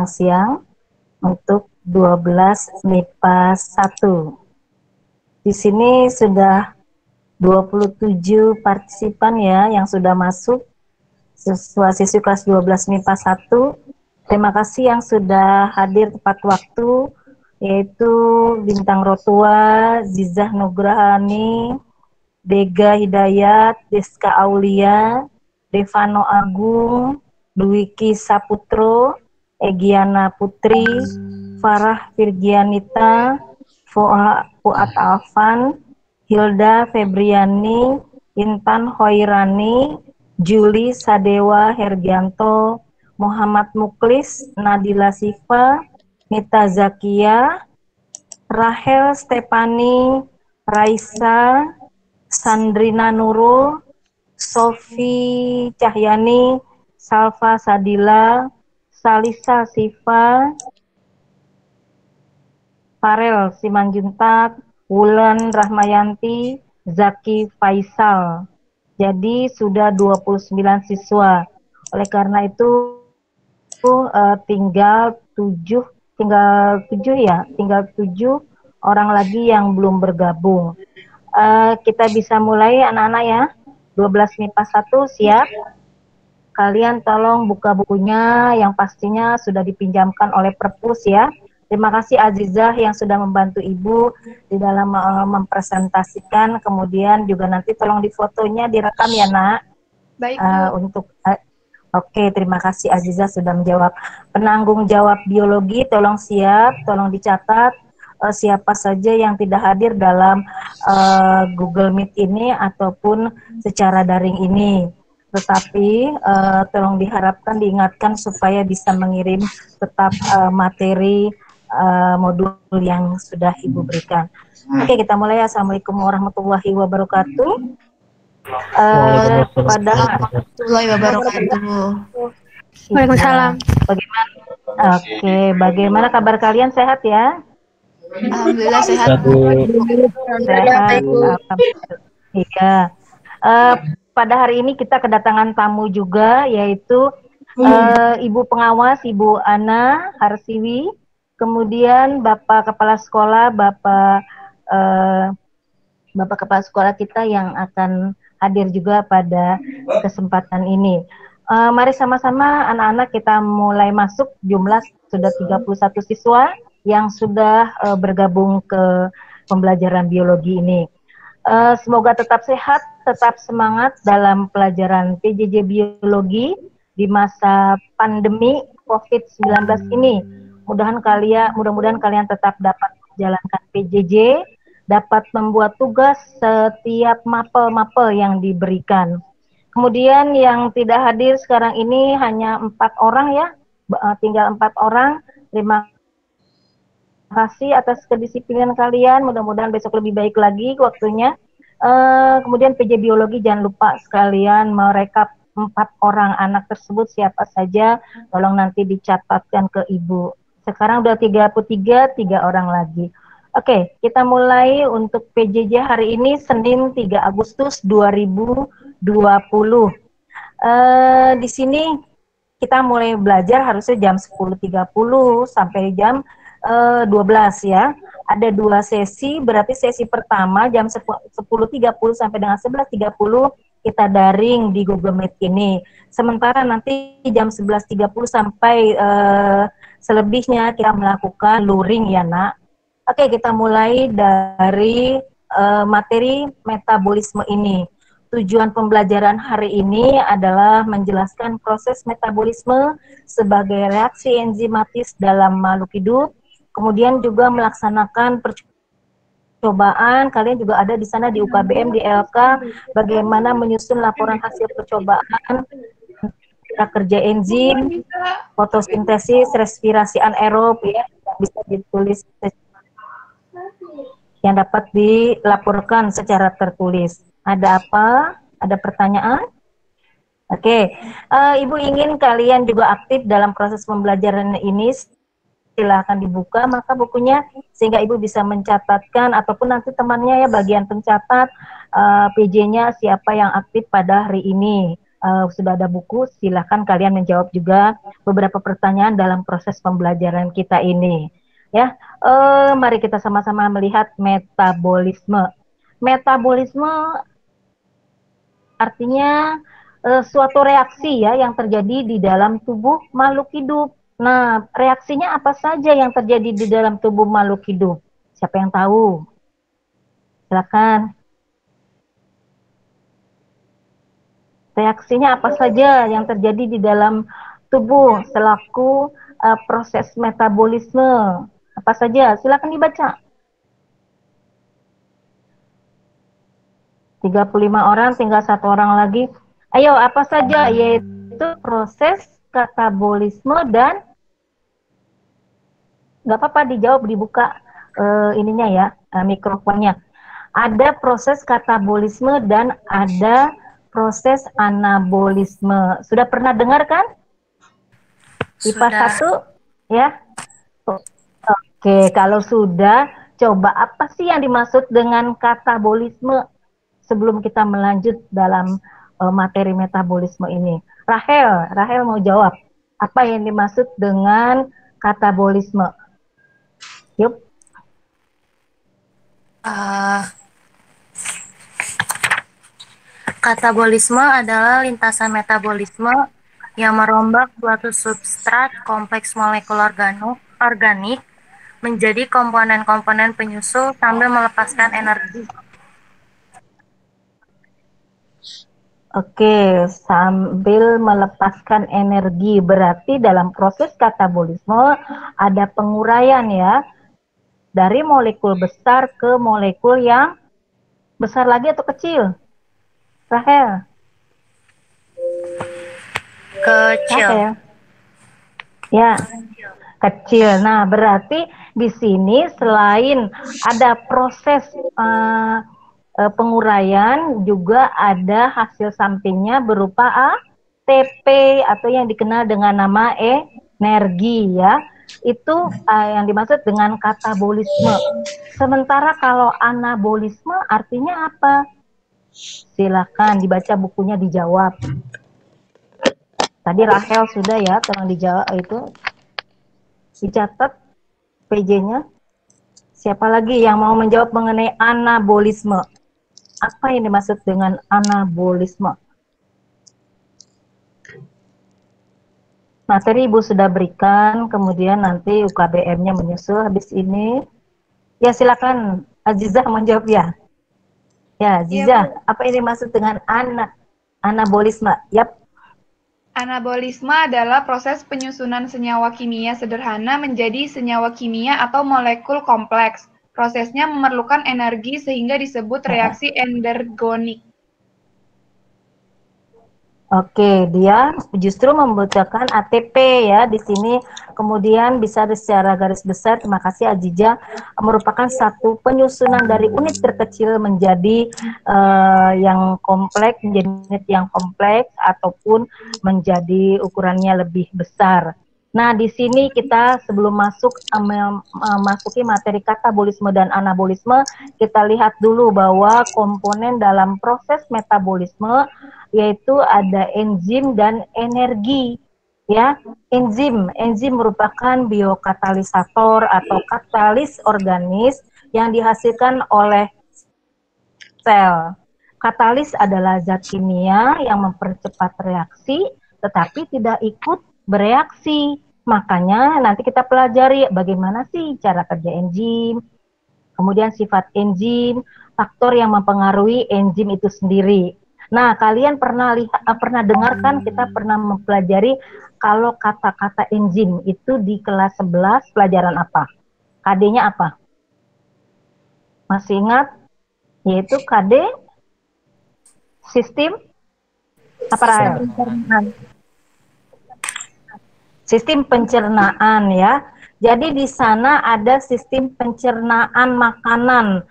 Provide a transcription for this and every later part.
siang untuk 12 MIPA 1. Di sini sudah 27 partisipan ya yang sudah masuk, siswa-siswi kelas 12 MIPA 1. Terima kasih yang sudah hadir tepat waktu, yaitu Bintang Rotua, Zizah Nugrahani, Dega Hidayat, Deska Aulia, Devano Agung, Dwiki Saputro, Egiana Putri, Farah Virgianita, Fuad Alfan, Hilda Febriani, Intan Hoirani, Juli Sadewa Hergianto, Muhammad Muklis, Nadila Sifa, Nita Zakia, Rahel Stepani, Raisa, Sandrina Nurul, Sofi Cahyani, Salva Sadila, Salisa Sifa, Farel Simanjuntak, Wulan Rahmayanti, Zaki Faisal. Jadi sudah 29 siswa. Oleh karena itu tinggal 7 orang lagi yang belum bergabung. Kita bisa mulai anak-anak ya. 12 MIPA 1 siap. Kalian tolong buka bukunya yang pastinya sudah dipinjamkan oleh perpus ya. Terima kasih Azizah yang sudah membantu Ibu di dalam mempresentasikan, kemudian juga nanti tolong di fotonya direkam ya nak. Baik Oke, terima kasih Azizah sudah menjawab. Penanggung jawab biologi tolong siap, tolong dicatat siapa saja yang tidak hadir dalam Google Meet ini ataupun secara daring ini. Tetapi tolong diharapkan, diingatkan supaya bisa mengirim tetap materi modul yang sudah Ibu berikan. Oke, kita mulai. Assalamualaikum warahmatullahi wabarakatuh. Warahmatullahi wabarakatuh. Waalaikumsalam. Bagaimana kabar kalian? Sehat ya? Alhamdulillah sehat. Sehat. Iya. Pada hari ini kita kedatangan tamu juga, yaitu Ibu Pengawas, Ibu Ana Harsiwi, kemudian Bapak Kepala Sekolah, Bapak Kepala Sekolah kita yang akan hadir juga pada kesempatan ini. Mari sama-sama anak-anak kita mulai masuk. Jumlah sudah 31 siswa yang sudah bergabung ke pembelajaran biologi ini. Semoga tetap sehat, tetap semangat dalam pelajaran PJJ Biologi di masa pandemi COVID-19 ini. Mudah-mudahan kalian tetap dapat menjalankan PJJ, dapat membuat tugas setiap mapel-mapel yang diberikan. Kemudian yang tidak hadir sekarang ini hanya 4 orang ya, tinggal 4 orang. Terima kasih atas kedisiplinan kalian, mudah-mudahan besok lebih baik lagi waktunya. Kemudian PJ Biologi jangan lupa sekalian merekap 4 orang anak tersebut siapa saja, tolong nanti dicatatkan ke Ibu. Sekarang udah 33, 3 orang lagi. Oke, kita mulai untuk PJJ hari ini Senin 3 Agustus 2020. Di sini kita mulai belajar harusnya jam 10.30 sampai jam 12 ya. Ada 2 sesi, berarti sesi pertama jam 10.30 sampai dengan 11.30 kita daring di Google Meet ini. Sementara nanti jam 11.30 sampai selebihnya kita melakukan luring ya nak. Oke, kita mulai dari materi metabolisme ini. Tujuan pembelajaran hari ini adalah menjelaskan proses metabolisme sebagai reaksi enzimatis dalam makhluk hidup. Kemudian juga melaksanakan percobaan, kalian juga ada di sana di UKBM, di LK, bagaimana menyusun laporan hasil percobaan, kerja enzim, fotosintesis, respirasi anaerob, ya, bisa ditulis yang dapat dilaporkan secara tertulis. Ada apa? Ada pertanyaan? Oke, Ibu ingin kalian juga aktif dalam proses pembelajaran ini. Silahkan dibuka maka bukunya sehingga Ibu bisa mencatatkan ataupun nanti temannya ya bagian pencatat PJ-nya siapa yang aktif pada hari ini. sudah ada buku, silakan kalian menjawab juga beberapa pertanyaan dalam proses pembelajaran kita ini. Ya, mari kita sama-sama melihat metabolisme. Metabolisme artinya suatu reaksi ya yang terjadi di dalam tubuh makhluk hidup. Nah, reaksinya apa saja yang terjadi di dalam tubuh makhluk hidup? Siapa yang tahu? Silakan. Reaksinya apa saja yang terjadi di dalam tubuh selaku proses metabolisme? Apa saja? Silakan dibaca. 35 orang, tinggal 1 orang lagi. Ayo, apa saja? Yaitu proses katabolisme dan nggak apa-apa dijawab, dibuka ininya ya, mikrofonnya. Ada proses katabolisme dan ada proses anabolisme. Sudah pernah dengar kan? IPA 1 ya? Oke, kalau sudah, coba apa sih yang dimaksud dengan katabolisme sebelum kita melanjut dalam materi metabolisme ini? Rahel mau jawab. Apa yang dimaksud dengan katabolisme? Yuk. Katabolisme adalah lintasan metabolisme yang merombak suatu substrat kompleks molekul organik menjadi komponen-komponen penyusul sambil melepaskan energi. Oke, sambil melepaskan energi. Berarti dalam proses katabolisme ada penguraian ya, dari molekul besar ke molekul yang besar lagi atau kecil? Rahel? Kecil. Rahel? Ya, kecil. Nah, berarti di sini selain ada proses penguraian, juga ada hasil sampingnya berupa ATP atau yang dikenal dengan nama energi ya. Itu yang dimaksud dengan katabolisme. Sementara kalau anabolisme artinya apa? Silakan dibaca bukunya, dijawab. Tadi Rahel sudah ya, tolong dijawab itu. Dicatat PJ-nya. Siapa lagi yang mau menjawab mengenai anabolisme? Apa yang dimaksud dengan anabolisme? Materi Ibu sudah berikan, kemudian nanti UKBM-nya menyusul habis ini. Ya, silakan Azizah menjawab ya. Ya, Azizah, apa yang dimaksud dengan anabolisme? Yap. Anabolisme adalah proses penyusunan senyawa kimia sederhana menjadi senyawa kimia atau molekul kompleks. Prosesnya memerlukan energi sehingga disebut reaksi endergonik. Oke, dia justru membutuhkan ATP ya di sini. Kemudian bisa secara garis besar, terima kasih Azizah, merupakan satu penyusunan dari unit terkecil menjadi yang kompleks, menjadi unit yang kompleks ataupun menjadi ukurannya lebih besar. Nah, di sini kita sebelum memasuki materi katabolisme dan anabolisme, kita lihat dulu bahwa komponen dalam proses metabolisme yaitu ada enzim dan energi. Ya, enzim merupakan biokatalisator atau katalis organis yang dihasilkan oleh sel. Katalis adalah zat kimia yang mempercepat reaksi tetapi tidak ikut bereaksi. Makanya nanti kita pelajari bagaimana sih cara kerja enzim, kemudian sifat enzim, faktor yang mempengaruhi enzim itu sendiri. Nah, kalian pernah dengarkan, kita pernah mempelajari kalau kata-kata enzim itu di kelas 11 pelajaran apa? KD-nya apa? Masih ingat? Yaitu KD sistem apa, Rahel? Sistem pencernaan ya. Jadi di sana ada sistem pencernaan makanan.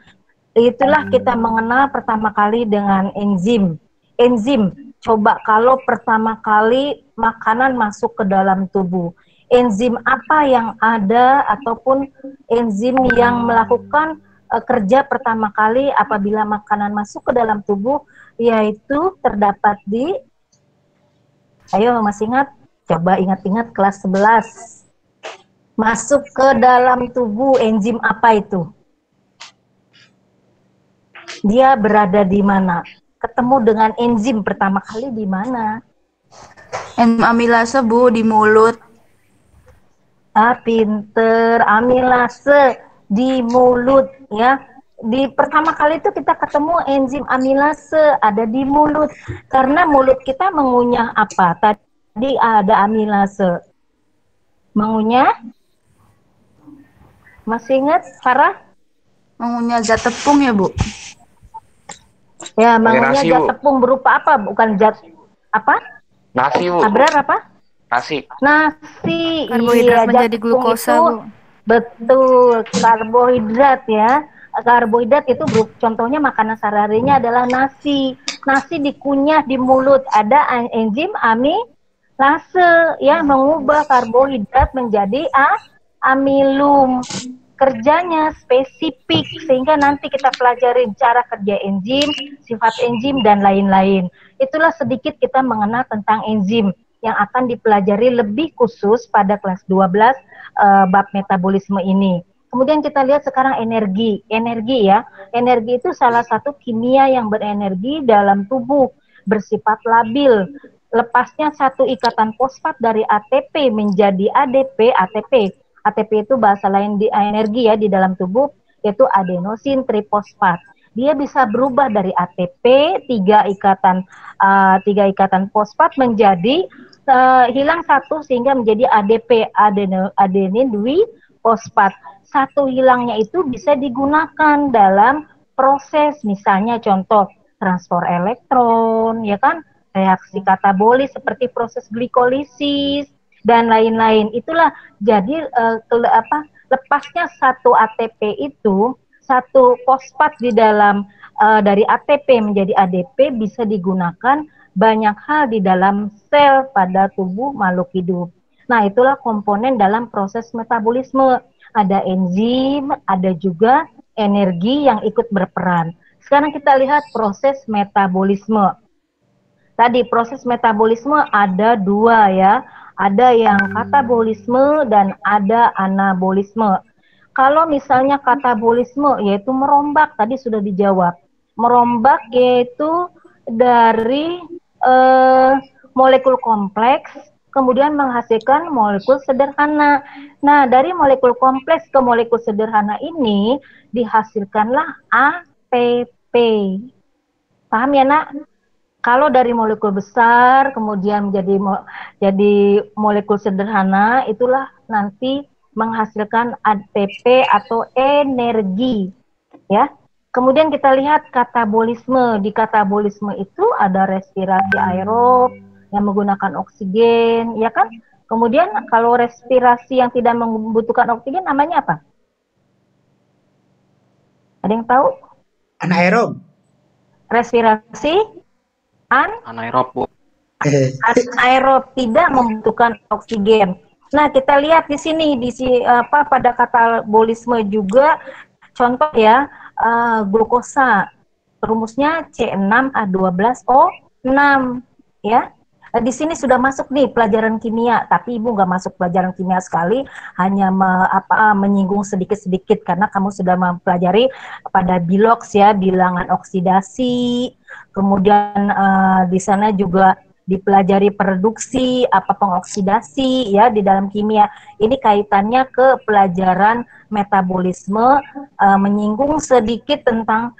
Itulah kita mengenal pertama kali dengan enzim. Enzim, coba kalau pertama kali makanan masuk ke dalam tubuh, enzim apa yang ada ataupun enzim yang melakukan kerja pertama kali apabila makanan masuk ke dalam tubuh, yaitu terdapat di Ayo, masih ingat? Coba ingat-ingat kelas 11. Masuk ke dalam tubuh enzim apa itu? Dia berada di mana? Ketemu dengan enzim pertama kali di mana? Enzim amilase, Bu, di mulut. Pinter, amilase di mulut ya. Di pertama kali itu kita ketemu enzim amilase ada di mulut karena mulut kita mengunyah apa? Tadi ada amilase. Mengunyah? Masih ingat, Farah? Mengunyah zat tepung ya, Bu? Ya, mengunyah nasi, zat Bu. tepung berupa apa? Bukan zat apa? Nasi, Bu. Abrar apa? Nasi. Nasi. Karbohidrat Iya, menjadi zat tepung glukosa, itu Bu. betul, karbohidrat ya. Karbohidrat itu contohnya makanan sehari-harinya adalah nasi. Nasi dikunyah di mulut, ada enzim amilase ya mengubah karbohidrat menjadi amilum. Kerjanya spesifik sehingga nanti kita pelajari cara kerja enzim, sifat enzim dan lain-lain. Itulah sedikit kita mengenal tentang enzim yang akan dipelajari lebih khusus pada kelas 12 bab metabolisme ini. Kemudian kita lihat sekarang energi ya. Energi itu salah satu kimia yang berenergi dalam tubuh, bersifat labil. Lepasnya satu ikatan fosfat dari ATP menjadi ATP. ATP itu bahasa lain di energi ya di dalam tubuh, yaitu adenosin trifosfat. Dia bisa berubah dari ATP tiga ikatan fosfat menjadi hilang satu sehingga menjadi ADP, adenin difosfat. Satu hilangnya itu bisa digunakan dalam proses, misalnya contoh transfer elektron, ya kan, reaksi katabolis seperti proses glikolisis dan lain-lain. Itulah jadi lepasnya satu ATP itu, satu fosfat di dalam dari ATP menjadi ADP bisa digunakan banyak hal di dalam sel pada tubuh makhluk hidup. Nah, itulah komponen dalam proses metabolisme. Ada enzim, ada juga energi yang ikut berperan. Sekarang kita lihat proses metabolisme. Tadi proses metabolisme ada dua ya. Ada yang katabolisme dan ada anabolisme. Kalau misalnya katabolisme yaitu merombak, tadi sudah dijawab. Merombak yaitu dari molekul kompleks kemudian menghasilkan molekul sederhana. Nah, dari molekul kompleks ke molekul sederhana ini dihasilkanlah ATP. Paham ya, Nak? Kalau dari molekul besar kemudian jadi molekul sederhana, itulah nanti menghasilkan ATP atau energi, ya. Kemudian kita lihat katabolisme. Di katabolisme itu ada respirasi aerob yang menggunakan oksigen, ya kan? Kemudian kalau respirasi yang tidak membutuhkan oksigen namanya apa? Ada yang tahu? Anaerob. Respirasi Anaerob, Bu. anaerob, tidak membutuhkan oksigen. Nah, kita lihat di sini pada katabolisme juga contoh ya, glukosa. Rumusnya C6H12O6 ya. Di sini sudah masuk nih pelajaran kimia, tapi Ibu nggak masuk pelajaran kimia sekali, hanya menyinggung sedikit-sedikit karena kamu sudah mempelajari pada biloks ya, bilangan oksidasi. Kemudian di sana juga dipelajari produksi, apa pengoksidasi ya di dalam kimia. Ini kaitannya ke pelajaran metabolisme, menyinggung sedikit tentang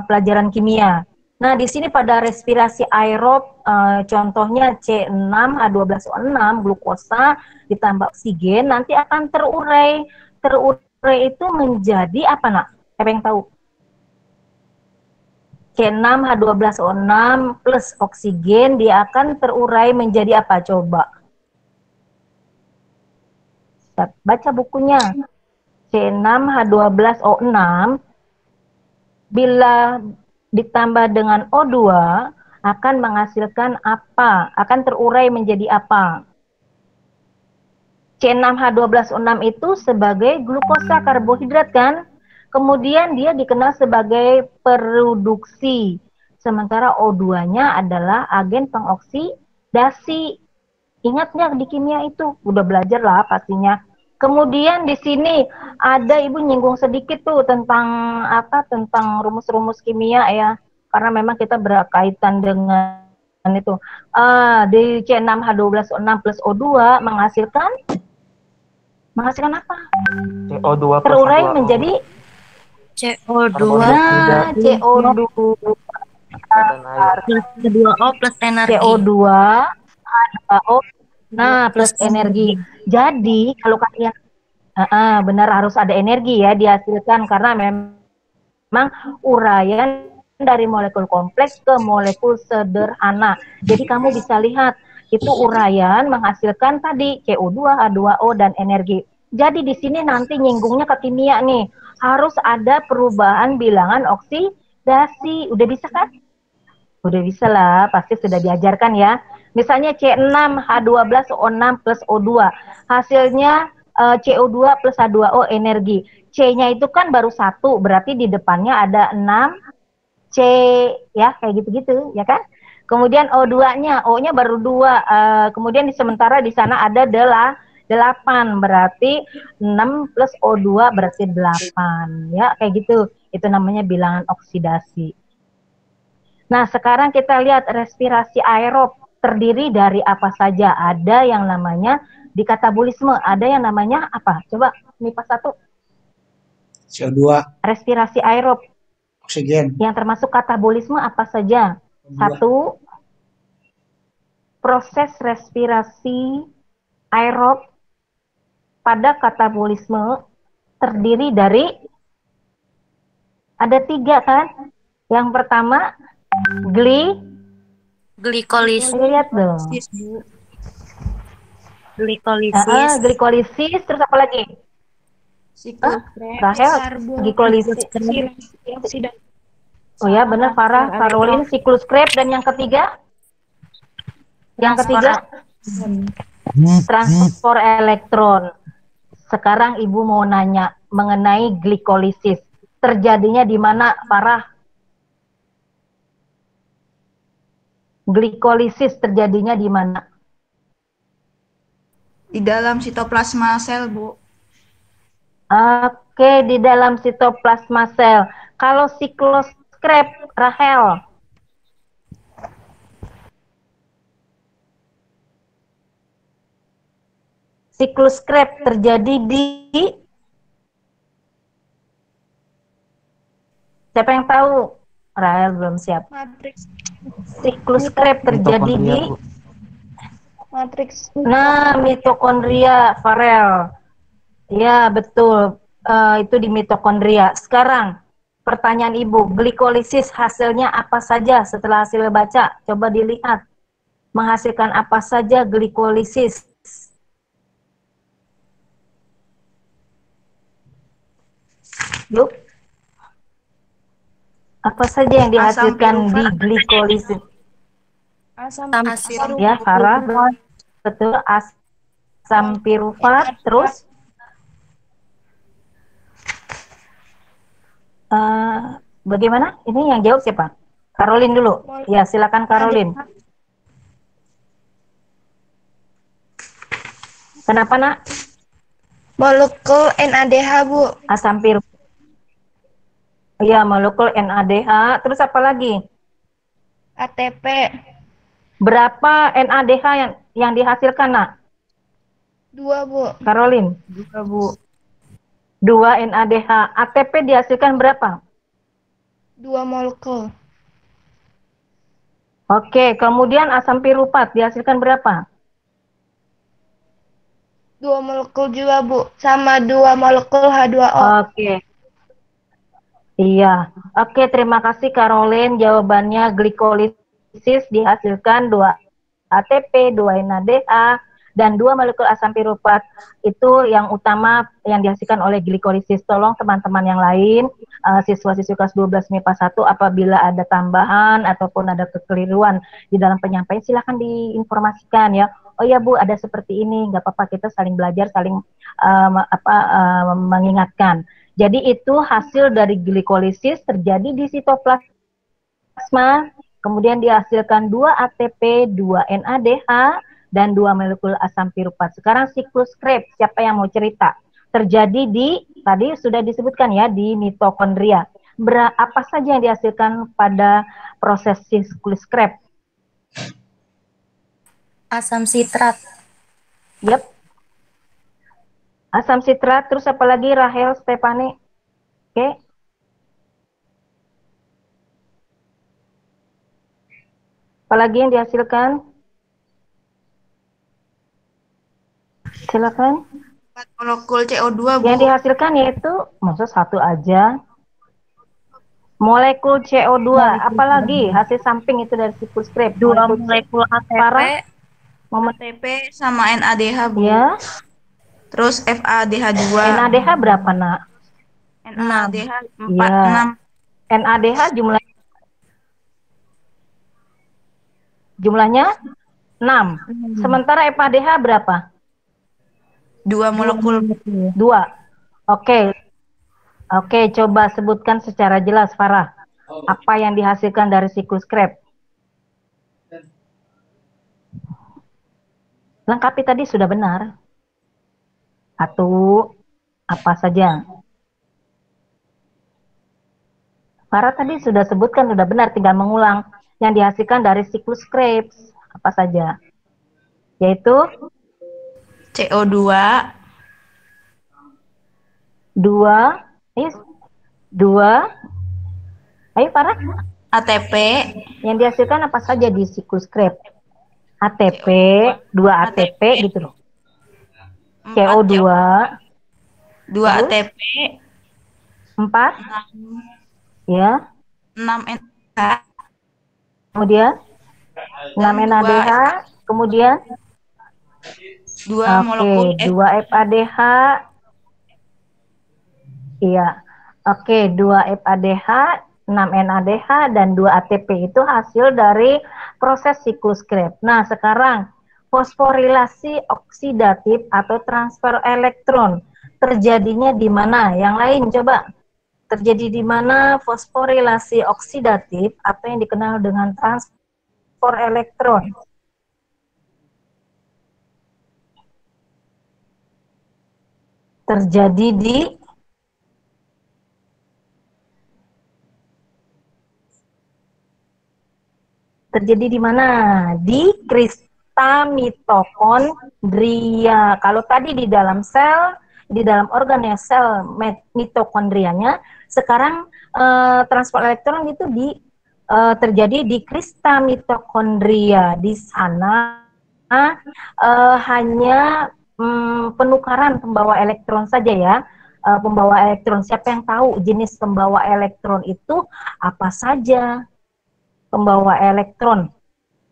pelajaran kimia. Nah, di sini pada respirasi aerob, contohnya C6H12O6, glukosa ditambah oksigen, nanti akan terurai. Terurai itu menjadi apa, Nak? Siapa yang tahu? C6H12O6 plus oksigen, dia akan terurai menjadi apa? Coba. Baca bukunya. C6H12O6, bila ditambah dengan O2 akan menghasilkan apa? Akan terurai menjadi apa? C6H12O6 itu sebagai glukosa karbohidrat kan? Kemudian dia dikenal sebagai produksi. Sementara O2-nya adalah agen pengoksidasi. oksidasi. Ingat nggak di kimia itu? Udah belajar lah pastinya. Kemudian di sini ada Ibu nyinggung sedikit tuh tentang apa? Tentang rumus-rumus kimia ya. Karena memang kita berkaitan dengan itu. Di C6H12O6 plus O2 menghasilkan apa? CO2 plus Terurai H2O. menjadi CO2 CO2 dan air. plus H2O plus energi. CO2 H2O plus energi. Jadi kalau kalian benar harus ada energi ya dihasilkan karena memang uraian dari molekul kompleks ke molekul sederhana. Jadi kamu bisa lihat itu uraian menghasilkan tadi CO2, H2O dan energi. Jadi di sini nanti nyinggungnya ke kimia nih. Harus ada perubahan bilangan oksidasi. Udah bisa kan? Udah bisa lah, pasti sudah diajarkan ya. Misalnya C6H12O6 plus O2. Hasilnya CO2 plus H2O energi. C-nya itu kan baru 1, berarti di depannya ada 6 C ya, kayak gitu-gitu ya kan. Kemudian O2-nya, O-nya baru 2. Kemudian sementara di sana ada 8, berarti 6 plus O2 berarti 8 ya, kayak gitu. Itu namanya bilangan oksidasi. Nah, sekarang kita lihat respirasi aerob terdiri dari apa saja. Ada yang namanya di katabolisme, ada yang namanya apa? Coba MIPA 1. CO2, Respirasi aerob. oksigen, Yang termasuk katabolisme apa saja? 1. Proses respirasi aerob pada katabolisme terdiri dari ada 3 kan? Yang pertama Glikolisis. lihat dong. Glikolisis. Glikolisis, terus apa lagi? Rahel, glikolisis. Oh ya, benar Farah, Caroline, siklus Krebs, dan yang ketiga? Yang ketiga? Transfer elektron. Sekarang Ibu mau nanya mengenai glikolisis. Terjadinya di mana, Farah? Glikolisis terjadinya di mana? Di dalam sitoplasma sel, Bu. Oke, di dalam sitoplasma sel. Kalau siklus Krebs, Rahel? Siklus Krebs terjadi di... Siapa yang tahu? Rahel belum siap. Matriks. Siklus Krebs terjadi di... Matriks. Nah, mitokondria, Farel. Ya, betul. Itu di mitokondria. Sekarang, pertanyaan Ibu, glikolisis hasilnya apa saja setelah hasil baca? Coba dilihat. Menghasilkan apa saja glikolisis? Yuk. Apa saja yang dihasilkan di glikolisis? Asam Ya, Farah. Betul, asam pirufat. Terus? Bagaimana? Ini yang jawab siapa? Caroline dulu. Ya, silakan Caroline. Kenapa, Nak? molekul NADH, Bu. Asam pirufat. Iya, molekul NADH. Terus apa lagi? ATP. Berapa NADH yang dihasilkan, Nak? 2, Bu. Caroline? 2, Bu. 2 NADH. ATP dihasilkan berapa? 2 molekul. Oke, kemudian asam pirufat dihasilkan berapa? 2 molekul juga, Bu. Sama 2 molekul H2O. Oke. Iya. Oke, terima kasih Caroline. Jawabannya glikolisis dihasilkan 2 ATP, 2 NADH, dan 2 molekul asam pirufat. Itu yang utama yang dihasilkan oleh glikolisis. Tolong teman-teman yang lain, siswa-siswi kelas 12 MIPA 1, apabila ada tambahan ataupun ada kekeliruan di dalam penyampaian, silakan diinformasikan ya. Oh ya Bu, ada seperti ini, nggak apa-apa, kita saling belajar, saling mengingatkan. Jadi itu hasil dari glikolisis terjadi di sitoplasma kemudian dihasilkan 2 ATP, 2 NADH, dan 2 molekul asam piruvat. Sekarang siklus Krebs, siapa yang mau cerita? Terjadi di, tadi sudah disebutkan ya, di mitokondria. Apa saja yang dihasilkan pada proses siklus Krebs? Asam sitrat. Yep. Asam sitrat, terus apa lagi Rahel, Stefani? Oke. Apalagi yang dihasilkan? Silakan. 4 molekul CO2, Bu. Yang dihasilkan yaitu, maksud satu aja. Molekul CO2, apalagi hasil samping itu dari siklus Krebs? 2 molekul ATP. Parah. ATP sama NADH, Bu. Ya. Terus FADH2. NADH berapa, Nak? NADH 4, Ya. 6. NADH jumlahnya 6. Sementara FADH berapa? 2 molekul. 2. Oke. Oke, coba sebutkan secara jelas, Farah. Apa yang dihasilkan dari siklus Krebs? Lengkapi tadi sudah benar. Satu, apa saja? Farah tadi sudah sebutkan, sudah benar, tinggal mengulang. Yang dihasilkan dari siklus Krebs, apa saja? Yaitu CO2. 2. Ayo Farah. ATP. Yang dihasilkan apa saja di siklus Krebs? ATP, 2 ATP gitu loh. CO2, 2 ATP. 4, ya. 6 NADH. Kemudian 6 NADH, kemudian 2 molekul 2 FADH. Iya. Oke, 2 FADH, 6 NADH, dan 2 ATP itu hasil dari proses siklus Krebs. Nah, sekarang fosforilasi oksidatif atau transfer elektron terjadinya di mana? Yang lain coba. Terjadi di mana fosforilasi oksidatif atau yang dikenal dengan transfer elektron? Terjadi di mana? Di krista mitokondria. Kalau tadi di dalam sel, di dalam organel sel mitokondrianya, sekarang transfer elektron itu terjadi di krista mitokondria. Di sana hanya penukaran pembawa elektron saja ya. Pembawa elektron, siapa yang tahu jenis pembawa elektron itu apa saja? Pembawa elektron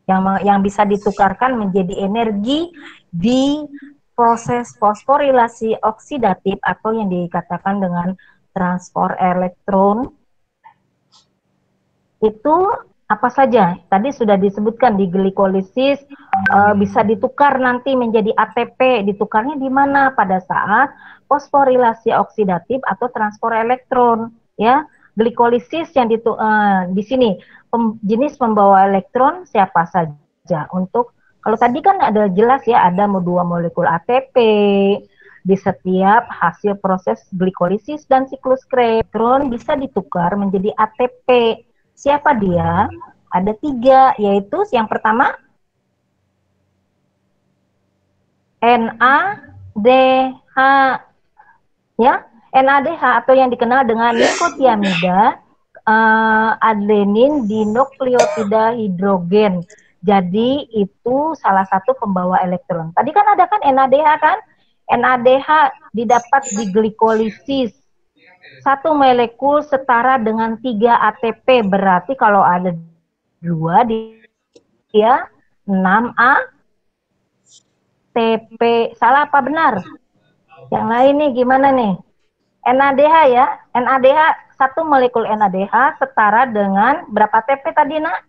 yang bisa ditukarkan menjadi energi di proses fosforilasi oksidatif atau yang dikatakan dengan transfer elektron. Itu apa saja? Tadi sudah disebutkan di glikolisis bisa ditukar nanti menjadi ATP. Ditukarnya di mana? Pada saat fosforilasi oksidatif atau transfer elektron, ya. Glikolisis yang di sini jenis pembawa elektron siapa saja? Untuk kalau tadi kan ada jelas ya, ada 2 molekul ATP di setiap hasil proses glikolisis dan siklus Krebs. Elektron bisa ditukar menjadi ATP. Siapa dia? Ada 3, yaitu yang pertama NADH, ya. NADH atau yang dikenal dengan nikotiamida, adenin dinukleotida hidrogen. Jadi itu salah satu pembawa elektron. Tadi kan ada kan NADH kan? NADH didapat di glikolisis. 1 molekul setara dengan 3 ATP. Berarti kalau ada 2 dia 6 ATP. Salah apa benar? Yang lain nih gimana nih? NADH ya, NADH 1 molekul NADH setara dengan berapa ATP tadi nak?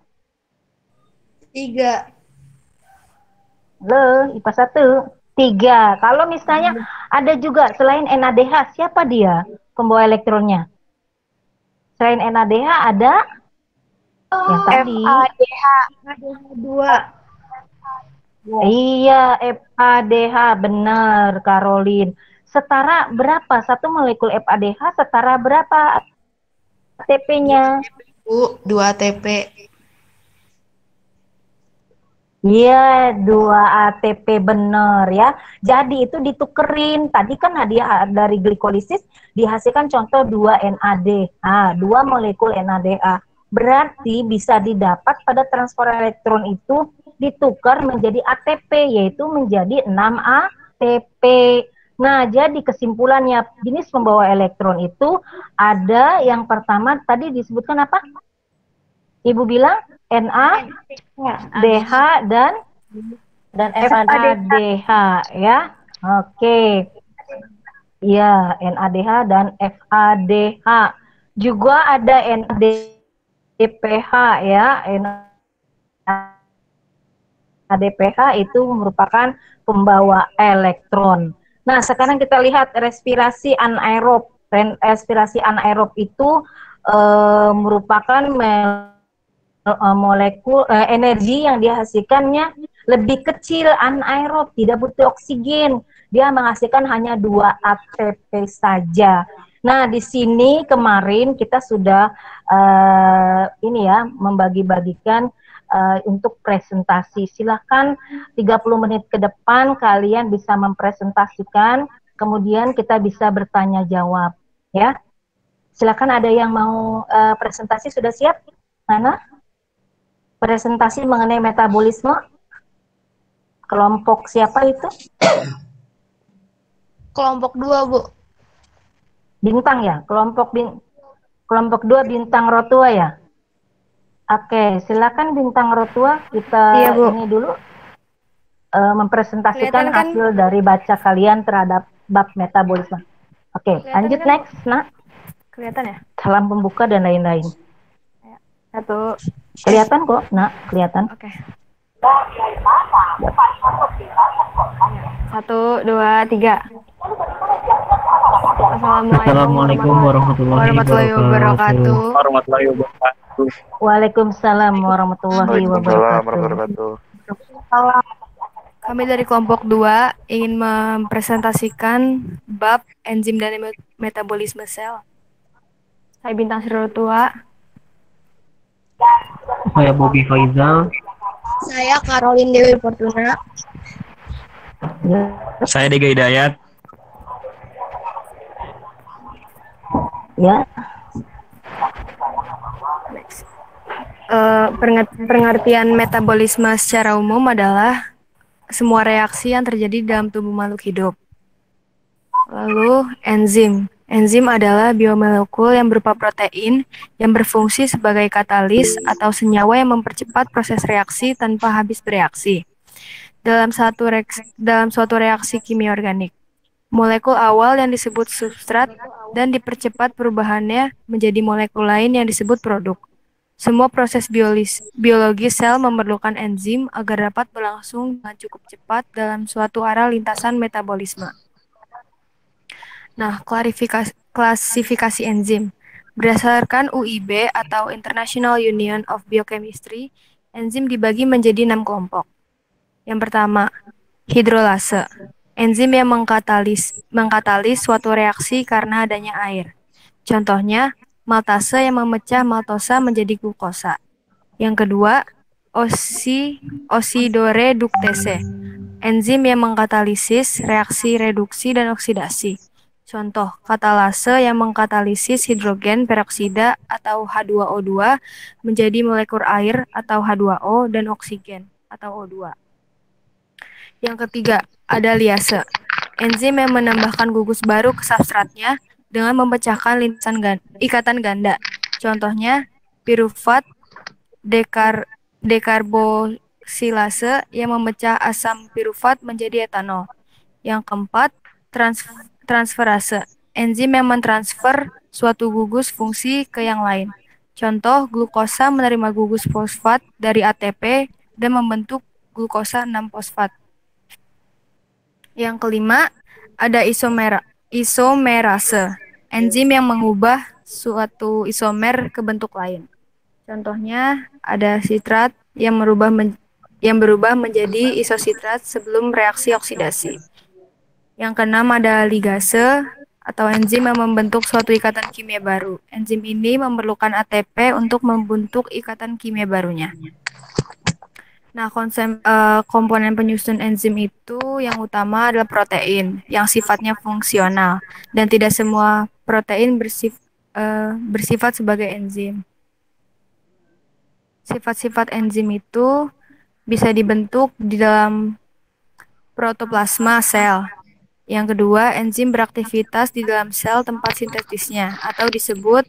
3. Loh, IPA 1. 3. Kalau misalnya ada juga selain NADH, siapa dia pembawa elektronnya? Selain NADH ada Yang tadi. FADH. ADH2. Iya, FADH, benar, Karolin. Setara berapa? Satu molekul FADH setara berapa ATP-nya? Bu, 2 ATP. Iya, 2 ATP benar ya. Jadi itu ditukerin. Tadi kan hadiah dari glikolisis dihasilkan contoh 2 NADH, 2 molekul NADH. Berarti bisa didapat pada transfer elektron itu ditukar menjadi ATP, yaitu menjadi 6 ATP. Nah, jadi kesimpulannya jenis pembawa elektron itu ada yang pertama tadi disebutkan apa? Ibu bilang NADH dan FADH ya. Oke. Ya, NADH dan FADH. Juga ada NADPH ya. NADPH itu merupakan pembawa elektron. Nah, sekarang kita lihat respirasi anaerob. Respirasi anaerob itu merupakan molekul energi yang dihasilkannya lebih kecil, anaerob, tidak butuh oksigen. Dia menghasilkan hanya 2 ATP saja. Nah, di sini kemarin kita sudah ini ya, membagi-bagikan untuk presentasi. Silahkan 30 menit ke depan kalian bisa mempresentasikan, kemudian kita bisa bertanya jawab ya. Silakan, ada yang mau presentasi, sudah siap? Nana? Presentasi mengenai metabolisme. Kelompok siapa itu? Kelompok 2, Bu. Bintang ya? Kelompok 2 bintang rotua ya? Oke, silakan bintang rotua, kita ini dulu mempresentasikan Kelihatan kan? hasil dari baca kalian terhadap bab metabolisme. Oke, lanjut kan? next, Nak. Kelihatan ya? Salam pembuka dan lain-lain. 1. Kelihatan kok, Nak, kelihatan. Oke. 1, 2, 3. Assalamualaikum warahmatullahi wabarakatuh. Warahmatullahi wabarakatuh. Waalaikumsalam warahmatullahi wabarakatuh. Kami dari kelompok 2 ingin mempresentasikan bab enzim dan metabolisme sel. Saya Bintang Rotua. Saya Bobi Faizal. Saya Karolin Dewi Fortuna. Saya Dega Hidayat. Ya. Pengertian metabolisme secara umum adalah semua reaksi yang terjadi dalam tubuh makhluk hidup. Lalu enzim. Enzim adalah biomolekul yang berupa protein yang berfungsi sebagai katalis atau senyawa yang mempercepat proses reaksi tanpa habis bereaksi dalam suatu reaksi kimia organik. Molekul awal yang disebut substrat dan dipercepat perubahannya menjadi molekul lain yang disebut produk. Semua proses biologi sel memerlukan enzim agar dapat berlangsung dengan cukup cepat dalam suatu arah lintasan metabolisme. Nah, klasifikasi enzim. Berdasarkan UIB atau International Union of Biochemistry, enzim dibagi menjadi 6 kelompok. Yang pertama, hidrolase. Enzim yang mengkatalis suatu reaksi karena adanya air. Contohnya, maltase yang memecah maltosa menjadi glukosa. Yang kedua, osidoreduktase. Enzim yang mengkatalisis reaksi reduksi dan oksidasi. Contoh, katalase yang mengkatalisis hidrogen peroksida atau H2O2 menjadi molekul air atau H2O dan oksigen atau O2. Yang ketiga, ada liase. Enzim yang menambahkan gugus baru ke substratnya dengan memecahkan lintasan ikatan ganda. Contohnya, pirufat dekarbosilase yang memecah asam pirufat menjadi etanol. Yang keempat, transferase. Enzim yang mentransfer suatu gugus fungsi ke yang lain. Contoh, glukosa menerima gugus fosfat dari ATP dan membentuk glukosa 6-fosfat. Yang kelima, ada isomerase. Enzim yang mengubah suatu isomer ke bentuk lain. Contohnya ada sitrat yang berubah menjadi isositrat sebelum reaksi oksidasi. Yang keenam ada ligase atau enzim yang membentuk suatu ikatan kimia baru. Enzim ini memerlukan ATP untuk membentuk ikatan kimia barunya. Nah, komponen penyusun enzim itu yang utama adalah protein yang sifatnya fungsional dan tidak semua protein bersifat sebagai enzim. Sifat-sifat enzim itu bisa dibentuk di dalam protoplasma sel. Yang kedua, enzim beraktivitas di dalam sel tempat sintetisnya atau disebut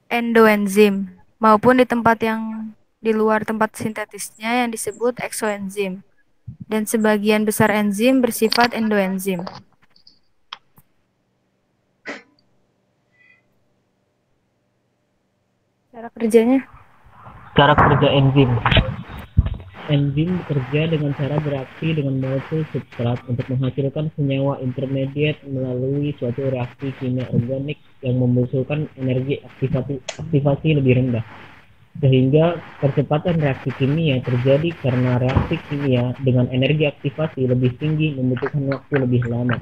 endoenzim, maupun di tempat yang di luar tempat sintetisnya yang disebut eksoenzim. Dan sebagian besar enzim bersifat endoenzim. Cara kerjanya? Cara kerja enzim. Enzim bekerja dengan cara bereaksi dengan molekul substrat untuk menghasilkan senyawa intermediate melalui suatu reaksi kimia organik yang membutuhkan energi aktivasi lebih rendah. Sehingga percepatan reaksi kimia terjadi karena reaksi kimia dengan energi aktivasi lebih tinggi membutuhkan waktu lebih lama.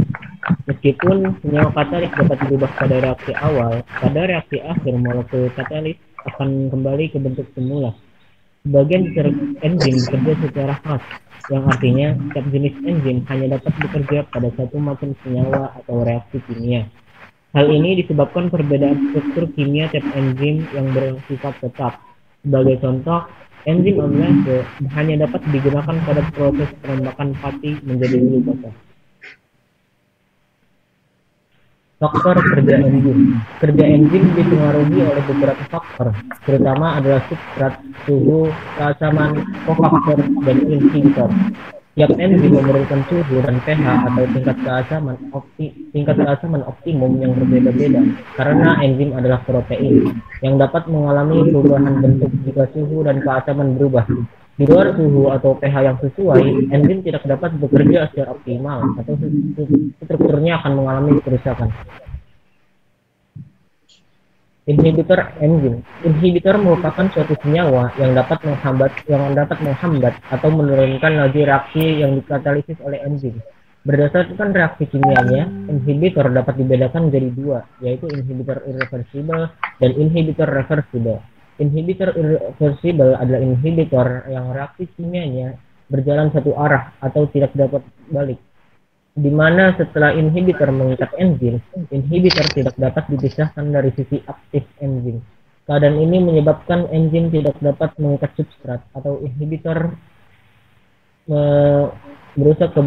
Meskipun senyawa katalis dapat berubah pada reaksi awal, pada reaksi akhir molekul katalis akan kembali ke bentuk semula. Sebagian besar enzim bekerja secara khas, yang artinya setiap jenis enzim hanya dapat bekerja pada satu macam senyawa atau reaksi kimia. Hal ini disebabkan perbedaan struktur kimia tiap enzim yang bersifat tetap. Sebagai contoh, enzim amilase hanya dapat digunakan pada proses perombakan pati menjadi glukosa. Faktor kerja enzim. Kerja enzim dipengaruhi oleh beberapa faktor, terutama adalah substrat, suhu, keasaman, kofaktor, dan inhibitor. Tiap enzim memerlukan suhu dan pH atau tingkat keasaman optimum yang berbeda-beda, karena enzim adalah protein yang dapat mengalami perubahan bentuk jika suhu dan keasaman berubah. Di luar suhu atau pH yang sesuai, enzim tidak dapat bekerja secara optimal atau strukturnya akan mengalami kerusakan. Inhibitor enzim. Inhibitor merupakan suatu senyawa yang dapat menghambat atau menurunkan laju reaksi yang dikatalisis oleh enzim. Berdasarkan reaksi kimianya, inhibitor dapat dibedakan menjadi dua, yaitu inhibitor irreversible dan inhibitor reversible. Inhibitor irreversible adalah inhibitor yang reaksi kimianya berjalan satu arah atau tidak dapat balik, di mana setelah inhibitor mengikat enzim, inhibitor tidak dapat dipisahkan dari sisi aktif enzim. Keadaan ini menyebabkan enzim tidak dapat mengikat substrat atau inhibitor merusak ke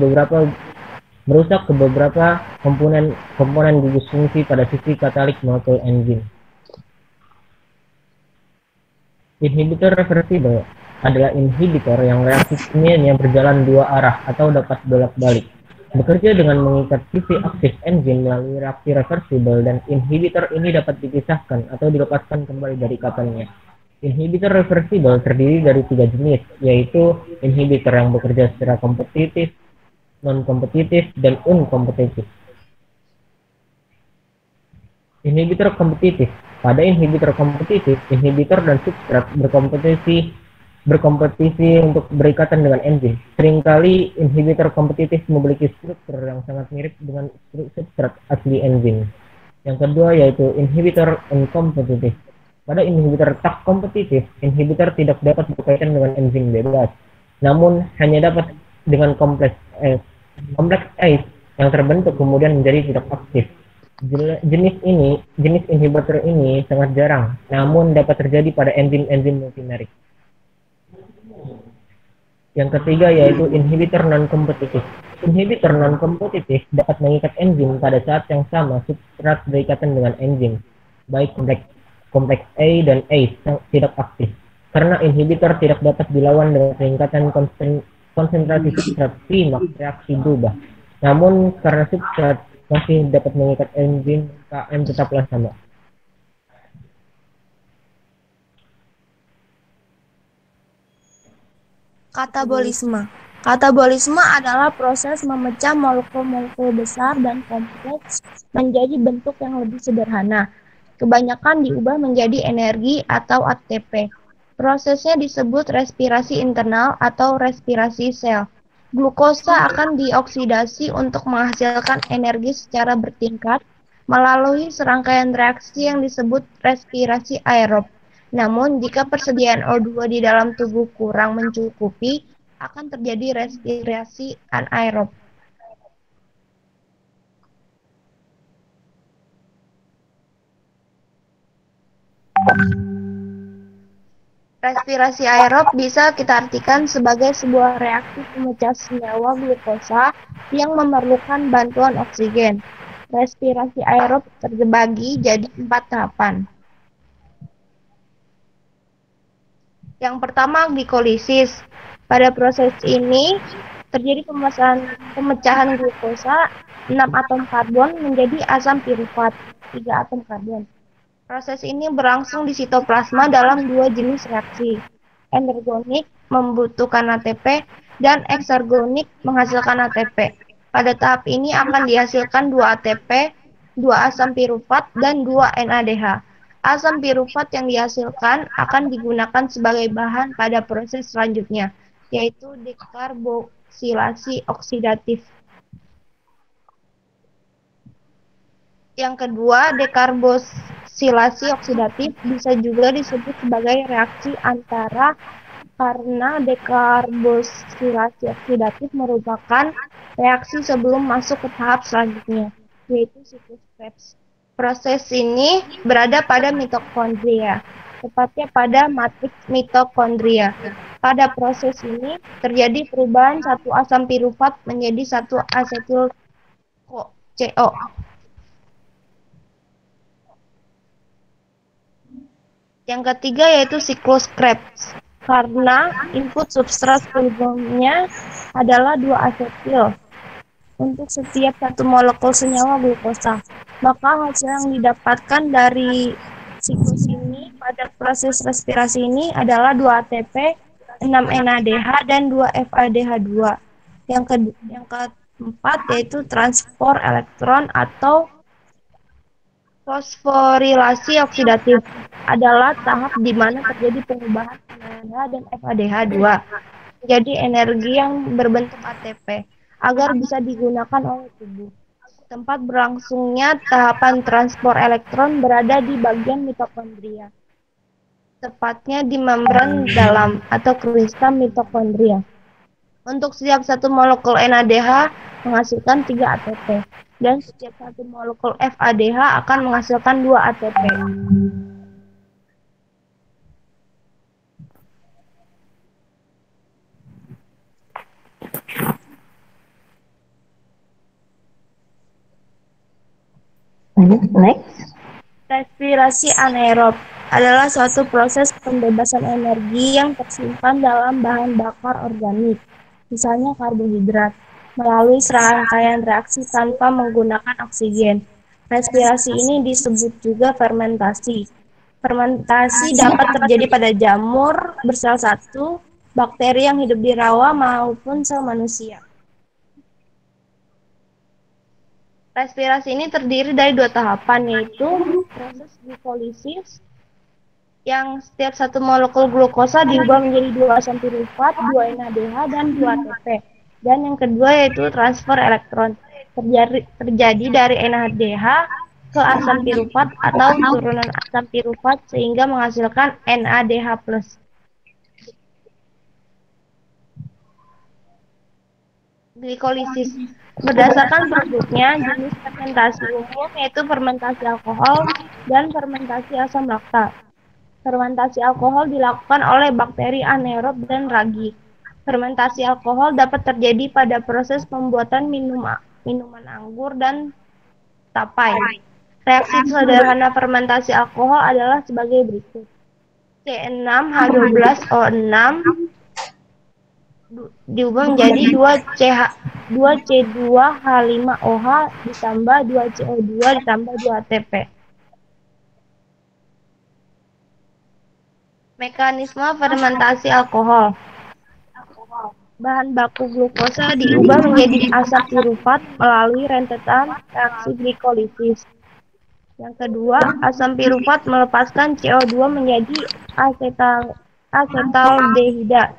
beberapa komponen gugus fungsi pada sisi katalik molekul enzim. Inhibitor reversible adalah inhibitor yang reaksi kimianya berjalan dua arah atau dapat bolak-balik. Bekerja dengan mengikat sisi aktif enzim melalui reaksi reversible, dan inhibitor ini dapat dipisahkan atau dilepaskan kembali dari ikatannya. Inhibitor reversible terdiri dari tiga jenis, yaitu inhibitor yang bekerja secara kompetitif, non-kompetitif, dan unkompetitif. Inhibitor kompetitif. Pada inhibitor kompetitif, inhibitor dan substrat berkompetisi untuk berikatan dengan enzim. Seringkali inhibitor kompetitif memiliki struktur yang sangat mirip dengan substrat asli enzim. Yang kedua yaitu inhibitor unkompetitif. Pada inhibitor tak kompetitif, inhibitor tidak dapat berkaitan dengan enzim bebas, namun hanya dapat dengan kompleks ACE yang terbentuk kemudian menjadi tidak aktif. Jenis inhibitor ini sangat jarang, namun dapat terjadi pada enzim-enzim multimerik. Yang ketiga yaitu inhibitor non-kompetitif. Inhibitor non-kompetitif dapat mengikat enzim pada saat yang sama substrat berikatan dengan enzim, baik kompleks A dan ACE yang tidak aktif. Karena inhibitor tidak dapat dilawan dengan peningkatan konsentrasi substrat primaks, reaksi berubah. Namun karena substrat masih dapat mengikat enzim, KM tetaplah sama. Katabolisme. Katabolisme adalah proses memecah molekul-molekul besar dan kompleks menjadi bentuk yang lebih sederhana. Kebanyakan diubah menjadi energi atau ATP. Prosesnya disebut respirasi internal atau respirasi sel. Glukosa akan dioksidasi untuk menghasilkan energi secara bertingkat melalui serangkaian reaksi yang disebut respirasi aerob. Namun, jika persediaan O2 di dalam tubuh kurang mencukupi, akan terjadi respirasi anaerob. Respirasi aerob bisa kita artikan sebagai sebuah reaksi pemecah senyawa glukosa yang memerlukan bantuan oksigen. Respirasi aerob terbagi jadi 4 tahapan. Yang pertama, glikolisis. Pada proses ini terjadi pemecahan glukosa 6 atom karbon menjadi asam pirufat 3 atom karbon. Proses ini berlangsung di sitoplasma dalam 2 jenis reaksi. Endergonik membutuhkan ATP dan eksergonik menghasilkan ATP. Pada tahap ini akan dihasilkan 2 ATP, 2 asam pirufat, dan 2 NADH. Asam pirufat yang dihasilkan akan digunakan sebagai bahan pada proses selanjutnya, yaitu dekarboksilasi oksidatif. Yang kedua, dekarboksilasi oksidatif bisa juga disebut sebagai reaksi antara karena dekarboksilasi oksidatif merupakan reaksi sebelum masuk ke tahap selanjutnya, yaitu siklus Krebs. Proses ini berada pada mitokondria, tepatnya pada matriks mitokondria. Pada proses ini terjadi perubahan satu asam pirufat menjadi satu asetil CO. Yang ketiga yaitu siklus Krebs. Karena input substrat sebelumnya adalah 2 asetil untuk setiap satu molekul senyawa glukosa, maka hasil yang didapatkan dari siklus ini pada proses respirasi ini adalah 2 ATP, 6 NADH, dan 2 FADH2. Yang keempat yaitu transport elektron atau fosforilasi oksidatif adalah tahap di mana terjadi perubahan NADH dan FADH2 menjadi energi yang berbentuk ATP agar bisa digunakan oleh tubuh. Tempat berlangsungnya tahapan transport elektron berada di bagian mitokondria, tepatnya di membran dalam atau kristal mitokondria. Untuk setiap satu molekul NADH menghasilkan 3 ATP, dan setiap satu molekul FADH akan menghasilkan 2 ATP. Next. Respirasi anaerob adalah suatu proses pembebasan energi yang tersimpan dalam bahan bakar organik, misalnya karbohidrat, melalui serangkaian reaksi tanpa menggunakan oksigen. Respirasi ini disebut juga fermentasi. Fermentasi dapat terjadi pada jamur bersel satu, bakteri yang hidup di rawa, maupun sel manusia. Respirasi ini terdiri dari 2 tahapan, yaitu proses glikolisis, yang setiap satu molekul glukosa diubah menjadi 2 asam pirufat, 2 NADH, dan 2 ATP. Dan yang kedua yaitu transfer elektron, terjadi dari NADH ke asam pirufat atau turunan asam pirufat sehingga menghasilkan NADH+. Glikolisis. Berdasarkan produknya, jenis fermentasi umum yaitu fermentasi alkohol dan fermentasi asam laktat. Fermentasi alkohol dilakukan oleh bakteri anaerob dan ragi. Fermentasi alkohol dapat terjadi pada proses pembuatan minuman anggur dan tapai. Reaksi sederhana fermentasi alkohol adalah sebagai berikut. C6H12O6 diubah menjadi 2C2H5OH ditambah 2CO2 ditambah 2 ATP. Mekanisme fermentasi alkohol. Bahan baku glukosa diubah menjadi asam pirufat melalui rentetan reaksi glikolisis. Yang kedua, asam pirufat melepaskan CO2 menjadi asetaldehida.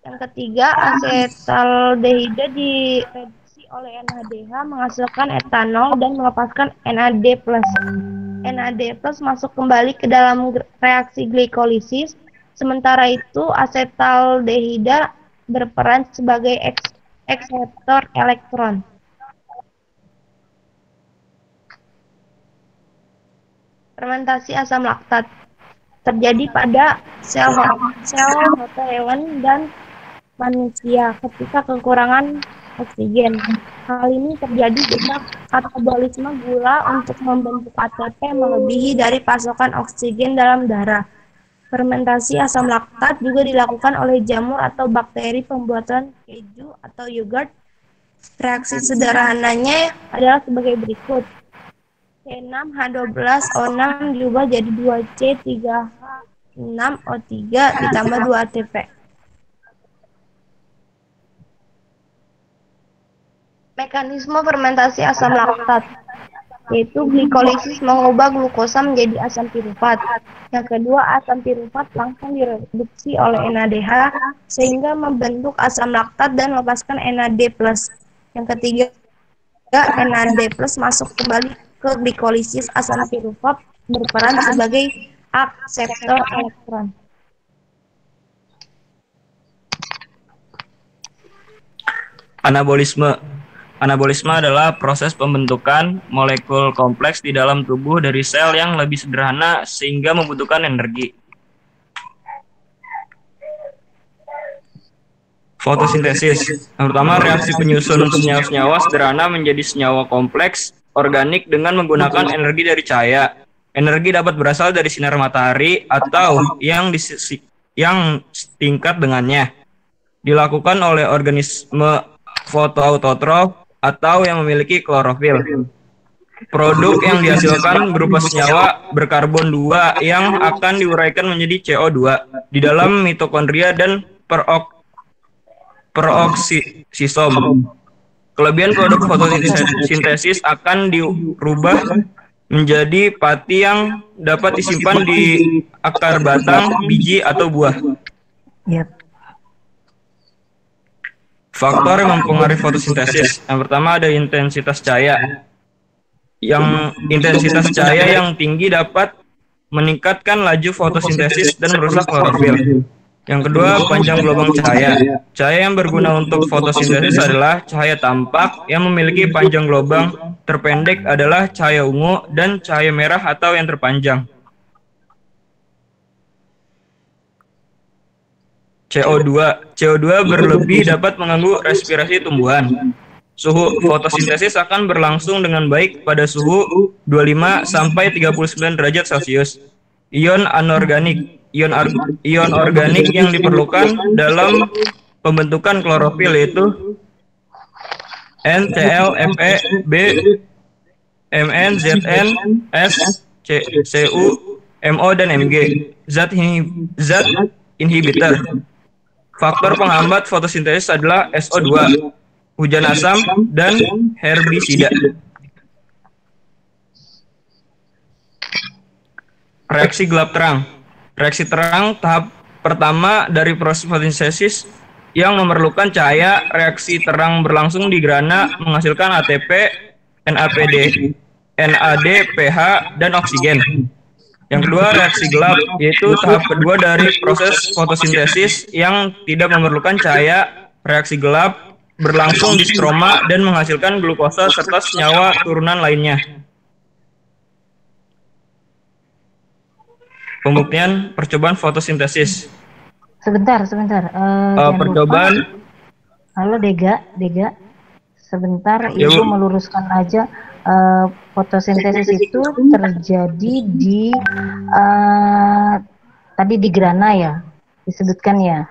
Yang ketiga, asetaldehida direduksi oleh NADH menghasilkan etanol dan melepaskan NAD+. NAD+ masuk kembali ke dalam reaksi glikolisis. Sementara itu, asetaldehida berperan sebagai akseptor elektron. Fermentasi asam laktat terjadi pada sel hewan dan manusia ketika kekurangan oksigen. Hal ini terjadi jika katabolisme gula untuk membentuk ATP melebihi dari pasokan oksigen dalam darah. Fermentasi asam laktat juga dilakukan oleh jamur atau bakteri pembuatan keju atau yogurt. Reaksi sederhananya adalah sebagai berikut. C6H12O6 diubah jadi 2C3H6O3 ditambah 2 ATP. Mekanisme fermentasi asam laktat, yaitu glikolisis mengubah glukosa menjadi asam pirufat. Yang kedua, asam pirufat langsung direduksi oleh NADH sehingga membentuk asam laktat dan melepaskan NAD+. Yang ketiga, NAD+ masuk kembali ke glikolisis. Asam pirufat berperan sebagai akseptor elektron. Anabolisme adalah proses pembentukan molekul kompleks di dalam tubuh dari sel yang lebih sederhana sehingga membutuhkan energi. Fotosintesis. Yang pertama, reaksi penyusun senyawa-senyawa sederhana menjadi senyawa kompleks organik dengan menggunakan energi dari cahaya. Energi dapat berasal dari sinar matahari atau yang tingkat dengannya. Dilakukan oleh organisme fotoautotrof atau yang memiliki klorofil. Produk yang dihasilkan berupa senyawa berkarbon 2 yang akan diuraikan menjadi CO2 di dalam mitokondria dan peroksisom. Kelebihan produk fotosintesis akan dirubah menjadi pati yang dapat disimpan di akar batang, biji, atau buah. Yep. Faktor yang mempengaruhi fotosintesis. Yang pertama ada intensitas cahaya. Yang intensitas cahaya yang tinggi dapat meningkatkan laju fotosintesis dan merusak klorofil. Yang kedua, panjang gelombang cahaya. Cahaya yang berguna untuk fotosintesis adalah cahaya tampak yang memiliki panjang gelombang. Terpendek adalah cahaya ungu dan cahaya merah atau yang terpanjang. CO2 berlebih dapat mengganggu respirasi tumbuhan. Suhu fotosintesis akan berlangsung dengan baik pada suhu 25 sampai 39 derajat Celcius. Ion anorganik. Ion organik yang diperlukan dalam pembentukan klorofil yaitu N, Cl, Fe, B, Mn, Zn, S, Cu, Mo, dan Mg. Zat inhibitor. Faktor penghambat fotosintesis adalah SO2, hujan asam, dan herbisida. Reaksi gelap terang. Reaksi terang tahap pertama dari proses fotosintesis yang memerlukan cahaya. Reaksi terang berlangsung di grana menghasilkan ATP, NAD, pH, dan oksigen. Yang kedua, reaksi gelap, yaitu tahap kedua dari proses fotosintesis yang tidak memerlukan cahaya. Reaksi gelap berlangsung di stroma dan menghasilkan glukosa serta senyawa turunan lainnya. Pembuktian percobaan fotosintesis. Sebentar. Percobaan. Halo Dega. Sebentar, Ya, Ibu Bu. meluruskan aja. Fotosintesis itu terjadi di tadi di grana ya, disebutkan ya.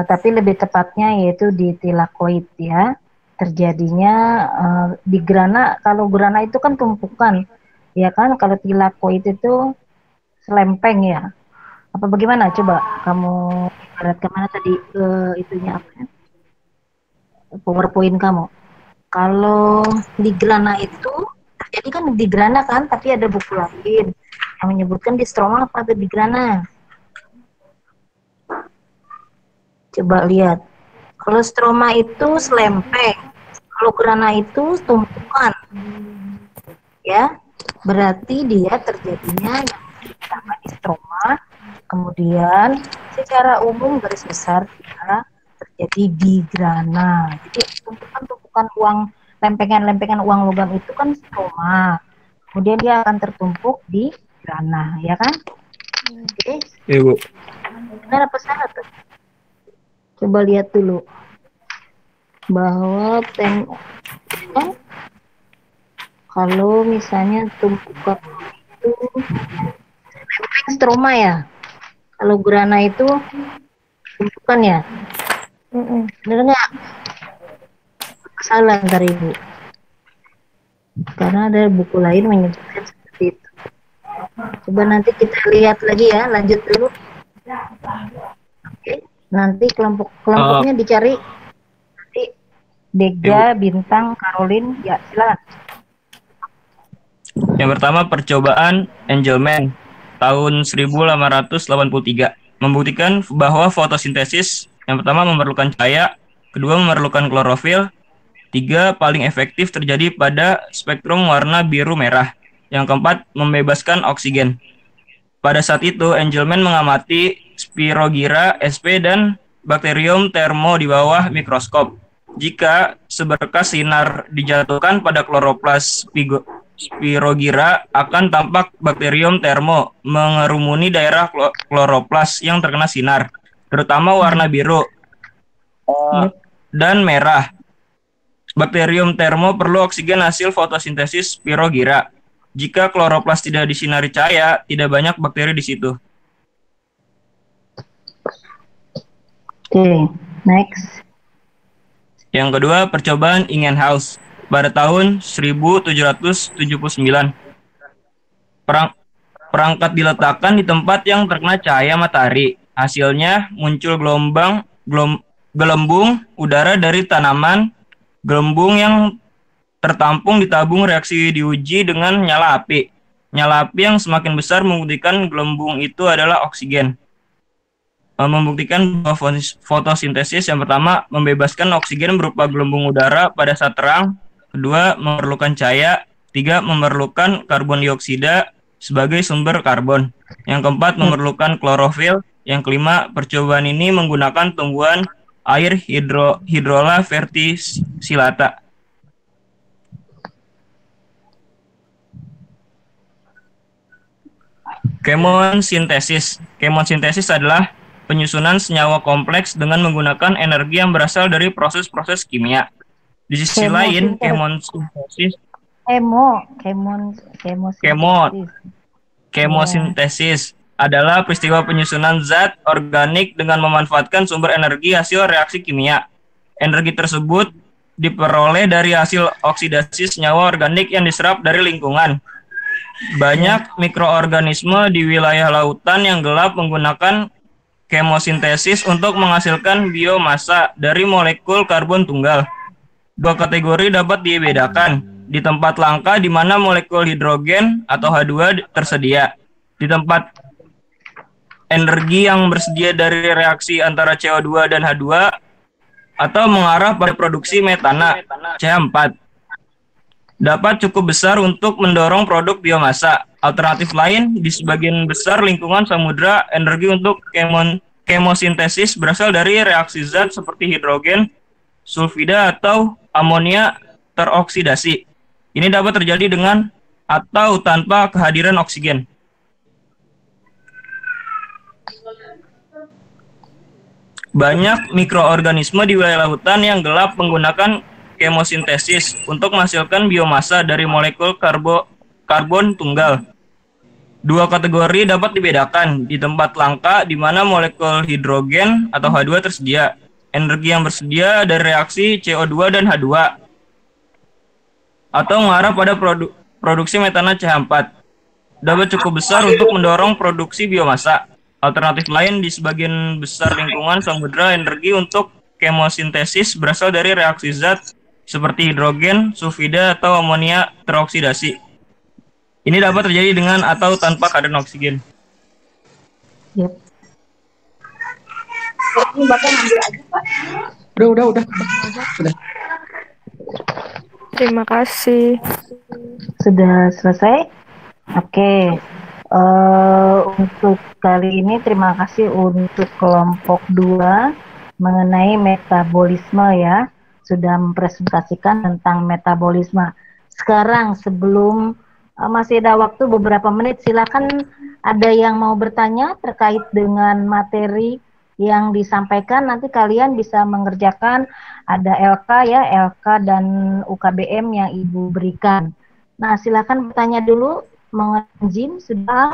Tapi lebih tepatnya yaitu di tilakoid ya. Terjadinya di grana. Kalau grana itu kan tumpukan, ya kan? Kalau tilakoid itu selempeng ya. Apa bagaimana? Coba kamu lihat kemana tadi itunya apa ya? PowerPoint kamu. Kalau di grana itu terjadi jadi kan di grana kan, tapi ada buku lain yang menyebutkan di stroma apa atau di grana. Coba lihat. Kalau stroma itu selempeng, kalau grana itu tumpukan. Ya, berarti dia terjadinya yang pertama di stroma, kemudian secara umum garis besar dia terjadi di grana. Jadi tumpukan uang, lempengan-lempengan uang logam itu kan stroma. Kemudian dia akan tertumpuk di grana, ya kan? Oke. Iya, Bu. Benar apa salah tuh? Coba lihat dulu bahwa kalau misalnya tumpukan itu stroma ya, kalau grana itu tumpukan ya. Bener nggak? Salah ntar Ibu, karena ada buku lain menyebutkan seperti itu. Coba nanti kita lihat lagi ya, lanjut dulu. Oke, nanti kelompoknya dicari. Nanti Dega, Bintang, Caroline, ya silakan. Yang pertama percobaan Engelmann tahun 1883 membuktikan bahwa fotosintesis yang pertama memerlukan cahaya, kedua memerlukan klorofil, tiga paling efektif terjadi pada spektrum warna biru merah, yang keempat membebaskan oksigen. Pada saat itu Engelmann mengamati Spirogyra sp dan Bacterium thermo di bawah mikroskop. Jika seberkas sinar dijatuhkan pada kloroplas Spirogyra akan tampak Bacterium thermo mengerumuni daerah kloroplas yang terkena sinar, terutama warna biru dan merah. Bacterium thermo perlu oksigen hasil fotosintesis Spirogyra. Jika kloroplas tidak disinari cahaya, tidak banyak bakteri di situ. Oke, next. Yang kedua, percobaan Ingenhousz pada tahun 1779. Perangkat diletakkan di tempat yang terkena cahaya matahari. Hasilnya muncul gelembung udara dari tanaman. Gelembung yang tertampung di tabung reaksi diuji dengan nyala api. Nyala api yang semakin besar membuktikan gelembung itu adalah oksigen. Membuktikan bahwa fotosintesis yang pertama membebaskan oksigen berupa gelembung udara pada saat terang. Kedua, memerlukan cahaya. Tiga, memerlukan karbon dioksida sebagai sumber karbon. Yang keempat, memerlukan klorofil. Yang kelima, percobaan ini menggunakan tumbuhan air Hydrola verticillata. Kemosintesis. Kemosintesis adalah penyusunan senyawa kompleks dengan menggunakan energi yang berasal dari proses-proses kimia. Di sisi lain, kemosintesis adalah peristiwa penyusunan zat organik dengan memanfaatkan sumber energi hasil reaksi kimia. Energi tersebut diperoleh dari hasil oksidasi senyawa organik yang diserap dari lingkungan. Banyak mikroorganisme di wilayah lautan yang gelap menggunakan kemosintesis untuk menghasilkan biomasa dari molekul karbon tunggal. Dua kategori dapat dibedakan. Di tempat langka di mana molekul hidrogen atau H2 tersedia. Di tempat energi yang bersedia dari reaksi antara CO2 dan H2 atau mengarah pada produksi metana CH4 dapat cukup besar untuk mendorong produk biomasa. Alternatif lain, di sebagian besar lingkungan samudra, energi untuk kemosintesis berasal dari reaksi zat seperti hidrogen, sulfida, atau amonia teroksidasi. Ini dapat terjadi dengan atau tanpa kehadiran oksigen. Banyak mikroorganisme di wilayah lautan yang gelap menggunakan kemosintesis untuk menghasilkan biomasa dari molekul karbon tunggal. Dua kategori dapat dibedakan. Di tempat langka di mana molekul hidrogen atau H2 tersedia. Energi yang bersedia dari reaksi CO2 dan H2 atau mengarah pada produksi metana CH4 dapat cukup besar untuk mendorong produksi biomasa. Alternatif lain, di sebagian besar lingkungan samudra, energi untuk kemosintesis berasal dari reaksi zat seperti hidrogen, sulfida, atau amonia teroksidasi. Ini dapat terjadi dengan atau tanpa kehadiran oksigen. Yep. Ini Bapak ngambil aja, Pak. Udah. Terima kasih. Sudah selesai? Oke. Untuk kali ini terima kasih untuk kelompok 2 mengenai metabolisme ya. Sudah mempresentasikan tentang metabolisme. Sekarang sebelum masih ada waktu beberapa menit, silakan ada yang mau bertanya terkait dengan materi yang disampaikan. Nanti kalian bisa mengerjakan, ada LK ya, LK dan UKBM yang Ibu berikan. Nah, silakan bertanya dulu mengenai enzim sudah.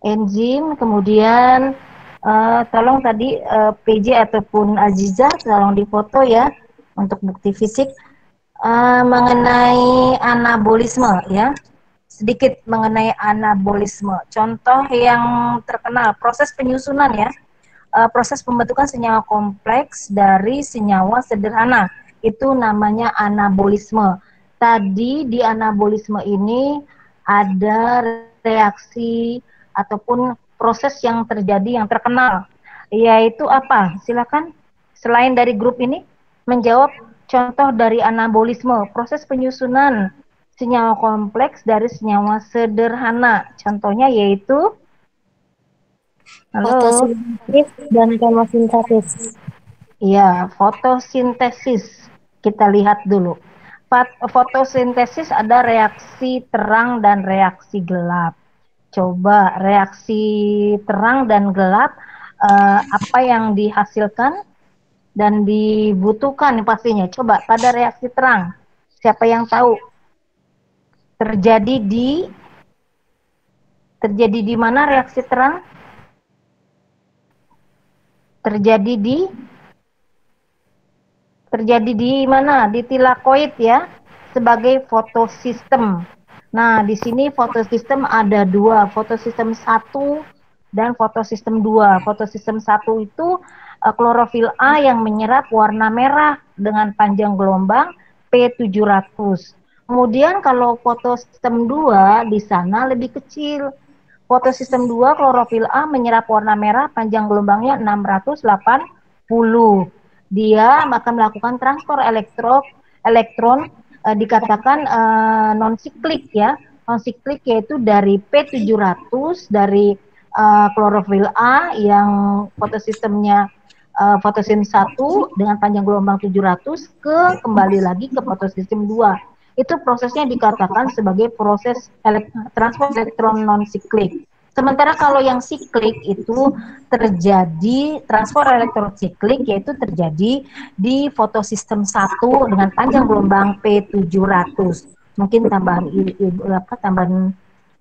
Enzim, kemudian tolong tadi PJ ataupun Aziza tolong difoto ya untuk bukti fisik. Mengenai anabolisme ya, sedikit mengenai anabolisme. Contoh yang terkenal, proses penyusunan ya, proses pembentukan senyawa kompleks dari senyawa sederhana, itu namanya anabolisme. Tadi di anabolisme ini ada reaksi ataupun proses yang terjadi yang terkenal, yaitu apa? Silakan selain dari grup ini menjawab contoh dari anabolisme, proses penyusunan senyawa kompleks dari senyawa sederhana. Contohnya yaitu Fotosintesis dan kemosintesis. iya, fotosintesis. Kita lihat dulu. Fotosintesis ada reaksi terang dan reaksi gelap. Coba reaksi terang dan gelap, apa yang dihasilkan dan dibutuhkan pastinya. Coba pada reaksi terang, siapa yang tahu terjadi di mana reaksi terang? Terjadi di mana? Di tilakoid ya, sebagai fotosistem. Nah, di sini fotosistem ada 2, fotosistem 1 dan fotosistem 2. Fotosistem 1 itu klorofil A yang menyerap warna merah dengan panjang gelombang P700. Kemudian kalau fotosistem 2 di sana lebih kecil. Fotosistem 2 klorofil A menyerap warna merah panjang gelombangnya 680. Dia akan melakukan transfer elektron dikatakan non-siklik ya. Non-siklik yaitu dari P700 dari klorofil A yang fotosistemnya fotosistem 1 dengan panjang gelombang 700 kembali lagi ke fotosistem 2. Itu prosesnya dikatakan sebagai proses transfer elektron non-siklik. Sementara kalau yang siklik itu terjadi transfer elektron siklik, yaitu terjadi di fotosistem 1 dengan panjang gelombang P700. Mungkin tambahan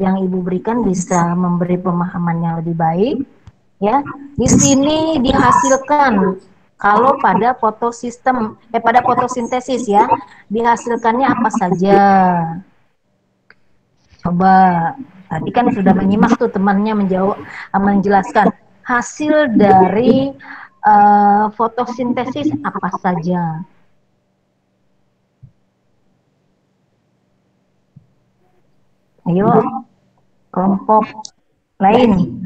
yang Ibu berikan bisa memberi pemahaman yang lebih baik. Ya, di sini dihasilkan kalau pada pada fotosintesis ya, dihasilkannya apa saja? Coba, tadi kan sudah menyimak tuh temannya menjelaskan hasil dari fotosintesis apa saja. Ayo, kelompok lain.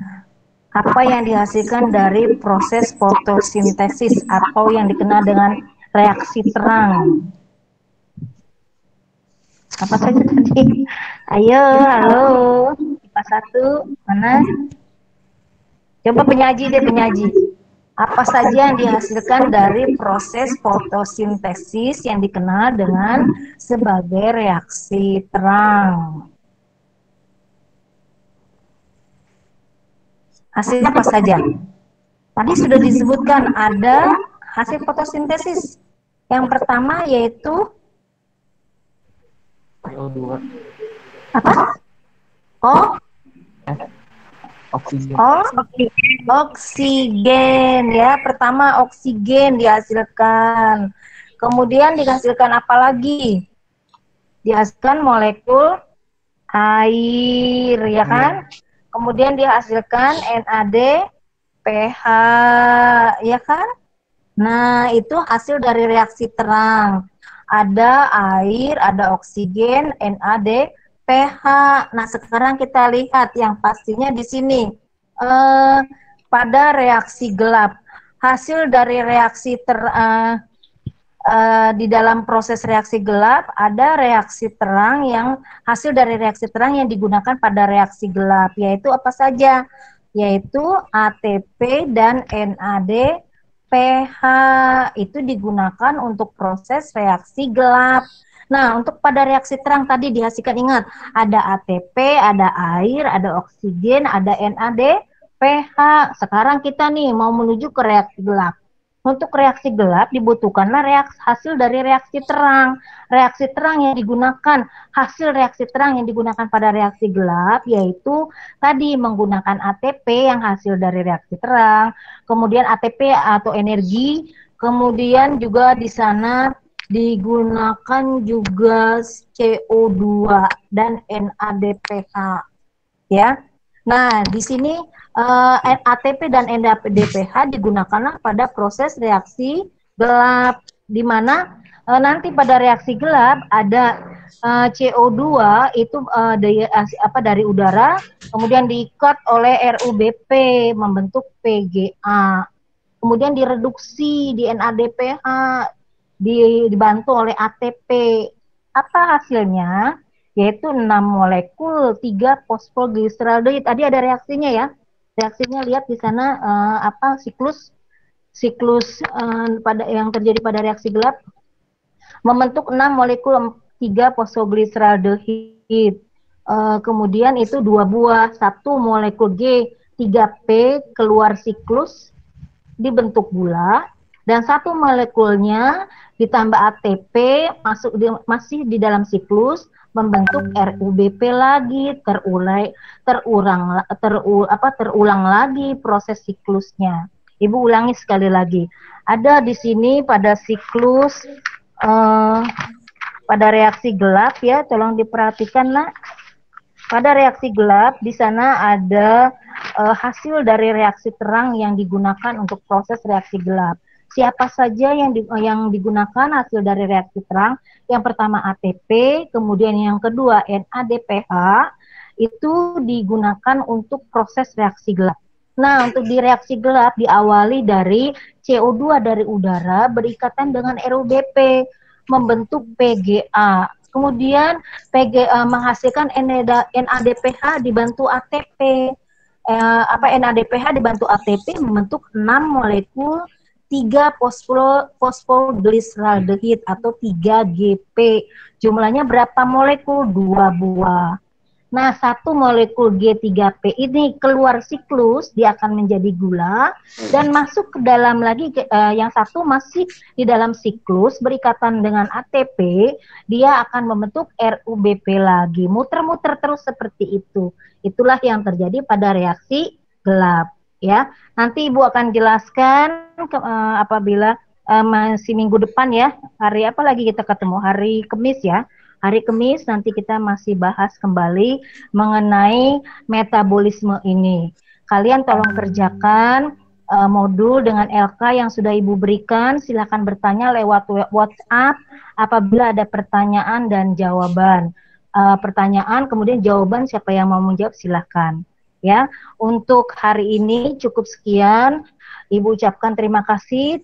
Apa yang dihasilkan dari proses fotosintesis atau yang dikenal dengan reaksi terang? Apa saja tadi? Ayo, halo. IPA 1, mana? Coba penyaji. Apa saja yang dihasilkan dari proses fotosintesis yang dikenal dengan sebagai reaksi terang? Hasilnya apa saja? Tadi sudah disebutkan ada hasil fotosintesis. Yang pertama yaitu CO2. apa? Oksigen ya. Pertama oksigen dihasilkan. Kemudian dihasilkan apa lagi? Dihasilkan molekul air ya kan? Kemudian dihasilkan NADPH, ya kan? Nah, itu hasil dari reaksi terang. ada air, ada oksigen, NAD, pH. Nah, sekarang kita lihat yang pastinya di sini. Pada reaksi gelap, hasil dari reaksi di dalam proses reaksi gelap ada reaksi terang yang hasil dari reaksi terang yang digunakan pada reaksi gelap, yaitu apa saja? Yaitu ATP dan NAD, pH. Itu digunakan untuk proses reaksi gelap. Nah, untuk pada reaksi terang tadi dihasilkan, ingat, ada ATP, ada air, ada oksigen, ada NAD, pH. Sekarang kita nih mau menuju ke reaksi gelap. Untuk reaksi gelap dibutuhkanlah hasil dari reaksi terang. Reaksi terang yang digunakan, hasil reaksi terang yang digunakan pada reaksi gelap yaitu tadi menggunakan ATP yang hasil dari reaksi terang, kemudian ATP atau energi, kemudian juga di sana digunakan juga CO2 dan NADPH, ya. Nah, di sini ATP dan NADPH digunakanlah pada proses reaksi gelap, di mana nanti pada reaksi gelap ada CO2 itu dari udara, kemudian diikat oleh RUBP membentuk PGA, kemudian direduksi di NADPH dibantu oleh ATP. Apa hasilnya? Yaitu 6 molekul 3 fosfoglyceraldehyde. Tadi ada reaksinya ya. Reaksinya lihat di sana siklus pada yang terjadi pada reaksi gelap membentuk 6 molekul 3 fosfoglyceraldehyde. Kemudian itu 2 buah, 1 molekul G3P keluar siklus dibentuk gula, dan 1 molekulnya ditambah ATP masih di dalam siklus membentuk RUBP lagi, terulang lagi proses siklusnya. Ibu ulangi sekali lagi. Ada di sini pada siklus pada reaksi gelap ya, tolong diperhatikan Nak. Pada reaksi gelap di sana ada hasil dari reaksi terang yang digunakan untuk proses reaksi gelap. Siapa saja yang digunakan hasil dari reaksi terang? Yang pertama ATP, kemudian yang kedua NADPH, itu digunakan untuk proses reaksi gelap. Nah, untuk di reaksi gelap diawali dari CO2 dari udara berikatan dengan RUBP, membentuk PGA. Kemudian PGA menghasilkan NADPH dibantu ATP. NADPH dibantu ATP membentuk 6 molekul 3 fosfoglyceraldehyde atau 3GP. Jumlahnya berapa molekul? 2 buah. Nah, 1 molekul G3P ini keluar siklus, dia akan menjadi gula dan masuk ke dalam lagi, yang satu masih di dalam siklus berikatan dengan ATP, dia akan membentuk RUBP lagi. Muter-muter terus seperti itu. Itulah yang terjadi pada reaksi gelap. Ya, nanti Ibu akan jelaskan apabila masih minggu depan ya. Hari apa lagi kita ketemu? Hari Kamis ya. Hari Kamis nanti kita masih bahas kembali mengenai metabolisme ini. Kalian tolong kerjakan modul dengan LK yang sudah Ibu berikan. Silakan bertanya lewat WhatsApp apabila ada pertanyaan dan jawaban. Pertanyaan kemudian jawaban, siapa yang mau menjawab silakan. Ya, untuk hari ini cukup sekian. Ibu ucapkan terima kasih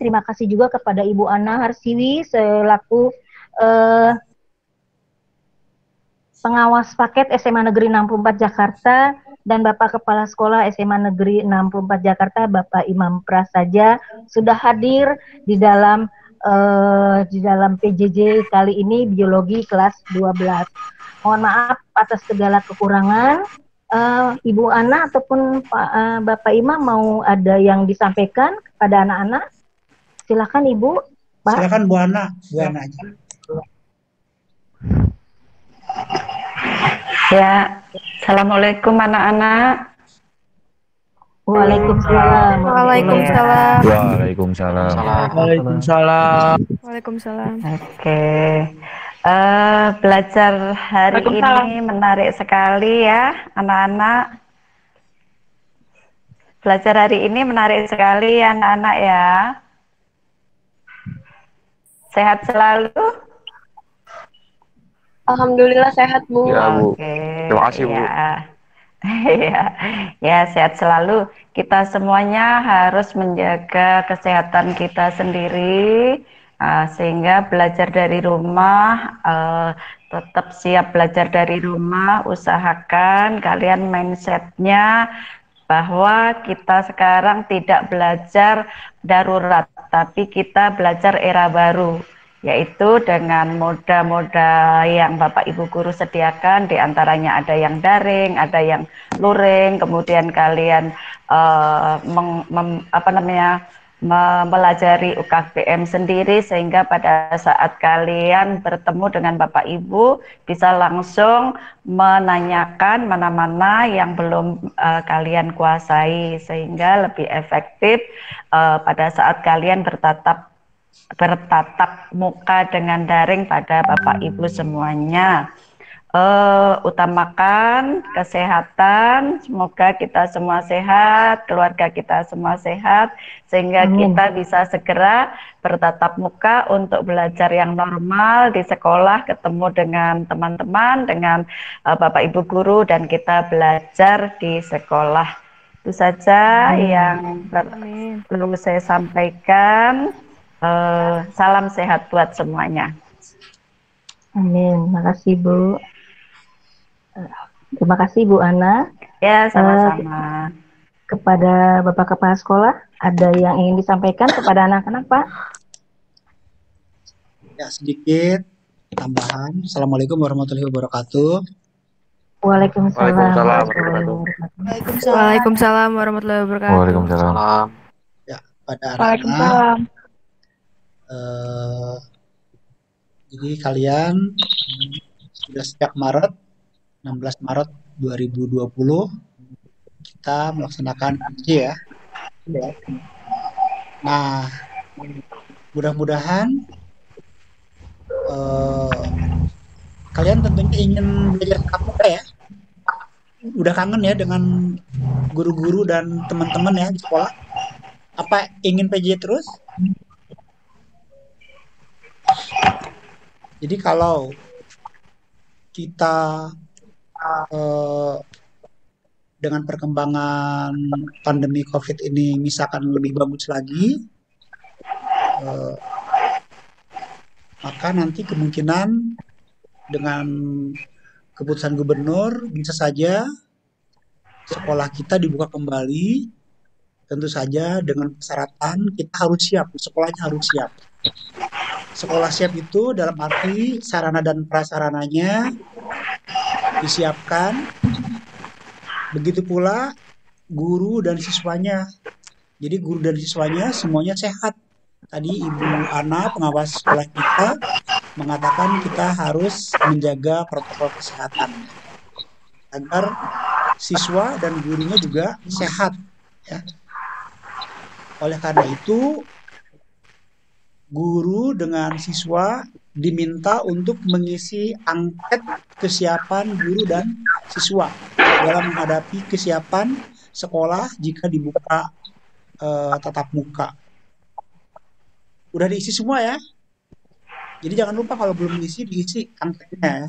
juga kepada Ibu Ana Harsiwi selaku pengawas paket SMA Negeri 64 Jakarta dan Bapak Kepala Sekolah SMA Negeri 64 Jakarta Bapak Imam Prasaja sudah hadir di dalam PJJ kali ini biologi kelas 12. Mohon maaf atas segala kekurangan. Ibu Ana ataupun Bapak Imam mau ada yang disampaikan kepada anak-anak? Silakan Ibu. Pak. Silakan Bu Ana aja. Ya, assalamualaikum anak-anak. Waalaikumsalam. Waalaikumsalam. Waalaikumsalam. Waalaikumsalam. Waalaikumsalam. Oke. Belajar hari ini menarik sekali ya, anak-anak. Belajar hari ini menarik sekali ya, anak-anak ya. Sehat selalu. Alhamdulillah sehat, Bu. Ya, Bu. Oke, Terima kasih, Bu. ya. Ya, ya sehat selalu. Kita semuanya harus menjaga kesehatan kita sendiri, sehingga belajar dari rumah, tetap siap belajar dari rumah. Usahakan kalian mindsetnya bahwa kita sekarang tidak belajar darurat, tapi kita belajar era baru, yaitu dengan moda-moda yang Bapak Ibu guru sediakan, diantaranya ada yang daring, ada yang luring, kemudian kalian mempelajari UKBM sendiri, sehingga pada saat kalian bertemu dengan Bapak Ibu bisa langsung menanyakan mana-mana yang belum kalian kuasai, sehingga lebih efektif pada saat kalian bertatap muka dengan daring pada Bapak Ibu semuanya. Utamakan kesehatan, semoga kita semua sehat, keluarga kita semua sehat, sehingga kita bisa segera bertatap muka untuk belajar yang normal di sekolah, ketemu dengan teman-teman, dengan Bapak Ibu guru, dan kita belajar di sekolah. Itu saja yang perlu saya sampaikan. Salam sehat buat semuanya. Amin. Makasih Bu. Terima kasih Bu Ana. Ya, sama-sama. Kepada Bapak Kepala Sekolah, ada yang ingin disampaikan kepada anak-anak, Pak? Ya, sedikit tambahan. Assalamualaikum warahmatullahi wabarakatuh. Waalaikumsalam. Waalaikumsalam warahmatullahi wabarakatuh. Waalaikumsalam. Ya, pada anak-anak. Jadi kalian sudah sejak Maret, 16 Maret 2020 kita melaksanakan uji ya. Nah, mudah-mudahan kalian tentunya ingin belajar tatap muka ya. Udah kangen ya dengan guru-guru dan teman-teman ya di sekolah. Apa ingin PJ terus? Jadi kalau kita dengan perkembangan pandemi COVID ini misalkan lebih bagus lagi, maka nanti kemungkinan dengan keputusan gubernur bisa saja sekolah kita dibuka kembali, tentu saja dengan persyaratan kita harus siap, sekolahnya harus siap. Sekolah siap itu dalam arti sarana dan prasarananya disiapkan, begitu pula guru dan siswanya. Jadi guru dan siswanya semuanya sehat. Tadi Ibu Ana, pengawas sekolah kita, mengatakan kita harus menjaga protokol kesehatan agar siswa dan gurunya juga sehat. Ya. Oleh karena itu, guru dengan siswa diminta untuk mengisi angket kesiapan guru dan siswa dalam menghadapi kesiapan sekolah jika dibuka tatap muka. Udah diisi semua ya. Jadi jangan lupa kalau belum diisi angketnya.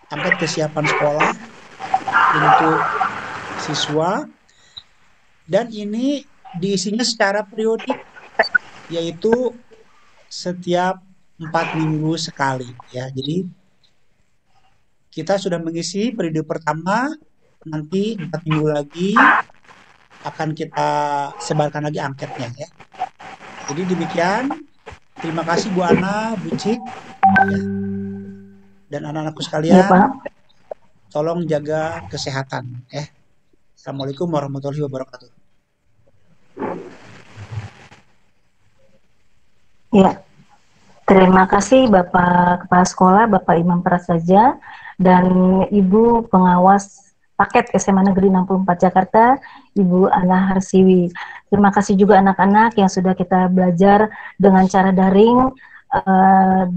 Angket kesiapan sekolah untuk siswa. Dan ini diisinya secara periodik, yaitu setiap 4 minggu sekali ya. Jadi kita sudah mengisi periode pertama, nanti 4 minggu lagi akan kita sebarkan lagi angketnya ya. Jadi demikian. Terima kasih Bu Ana, Bu Cik ya. Dan anak-anakku sekalian ya, Pak. Tolong jaga kesehatan ya. Assalamualaikum warahmatullahi wabarakatuh. Ya, terima kasih Bapak Kepala Sekolah, Bapak Imam Prasaja, dan Ibu Pengawas Paket SMA Negeri 64 Jakarta, Ibu Ana Harsiwi. Terima kasih juga anak-anak yang sudah kita belajar dengan cara daring 2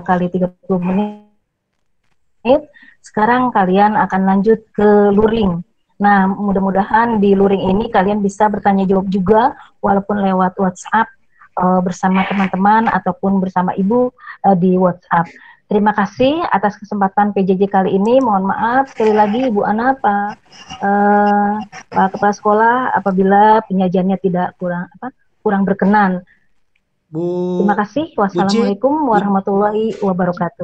kali 30 menit. Sekarang kalian akan lanjut ke luring. Nah, mudah-mudahan di luring ini kalian bisa bertanya jawab juga, walaupun lewat WhatsApp, bersama teman-teman ataupun bersama Ibu di WhatsApp. Terima kasih atas kesempatan PJJ kali ini. Mohon maaf sekali lagi Ibu Ana, Pak Kepala Sekolah, apabila penyajiannya tidak kurang berkenan. Bu Terima kasih. Wassalamualaikum warahmatullahi wabarakatuh.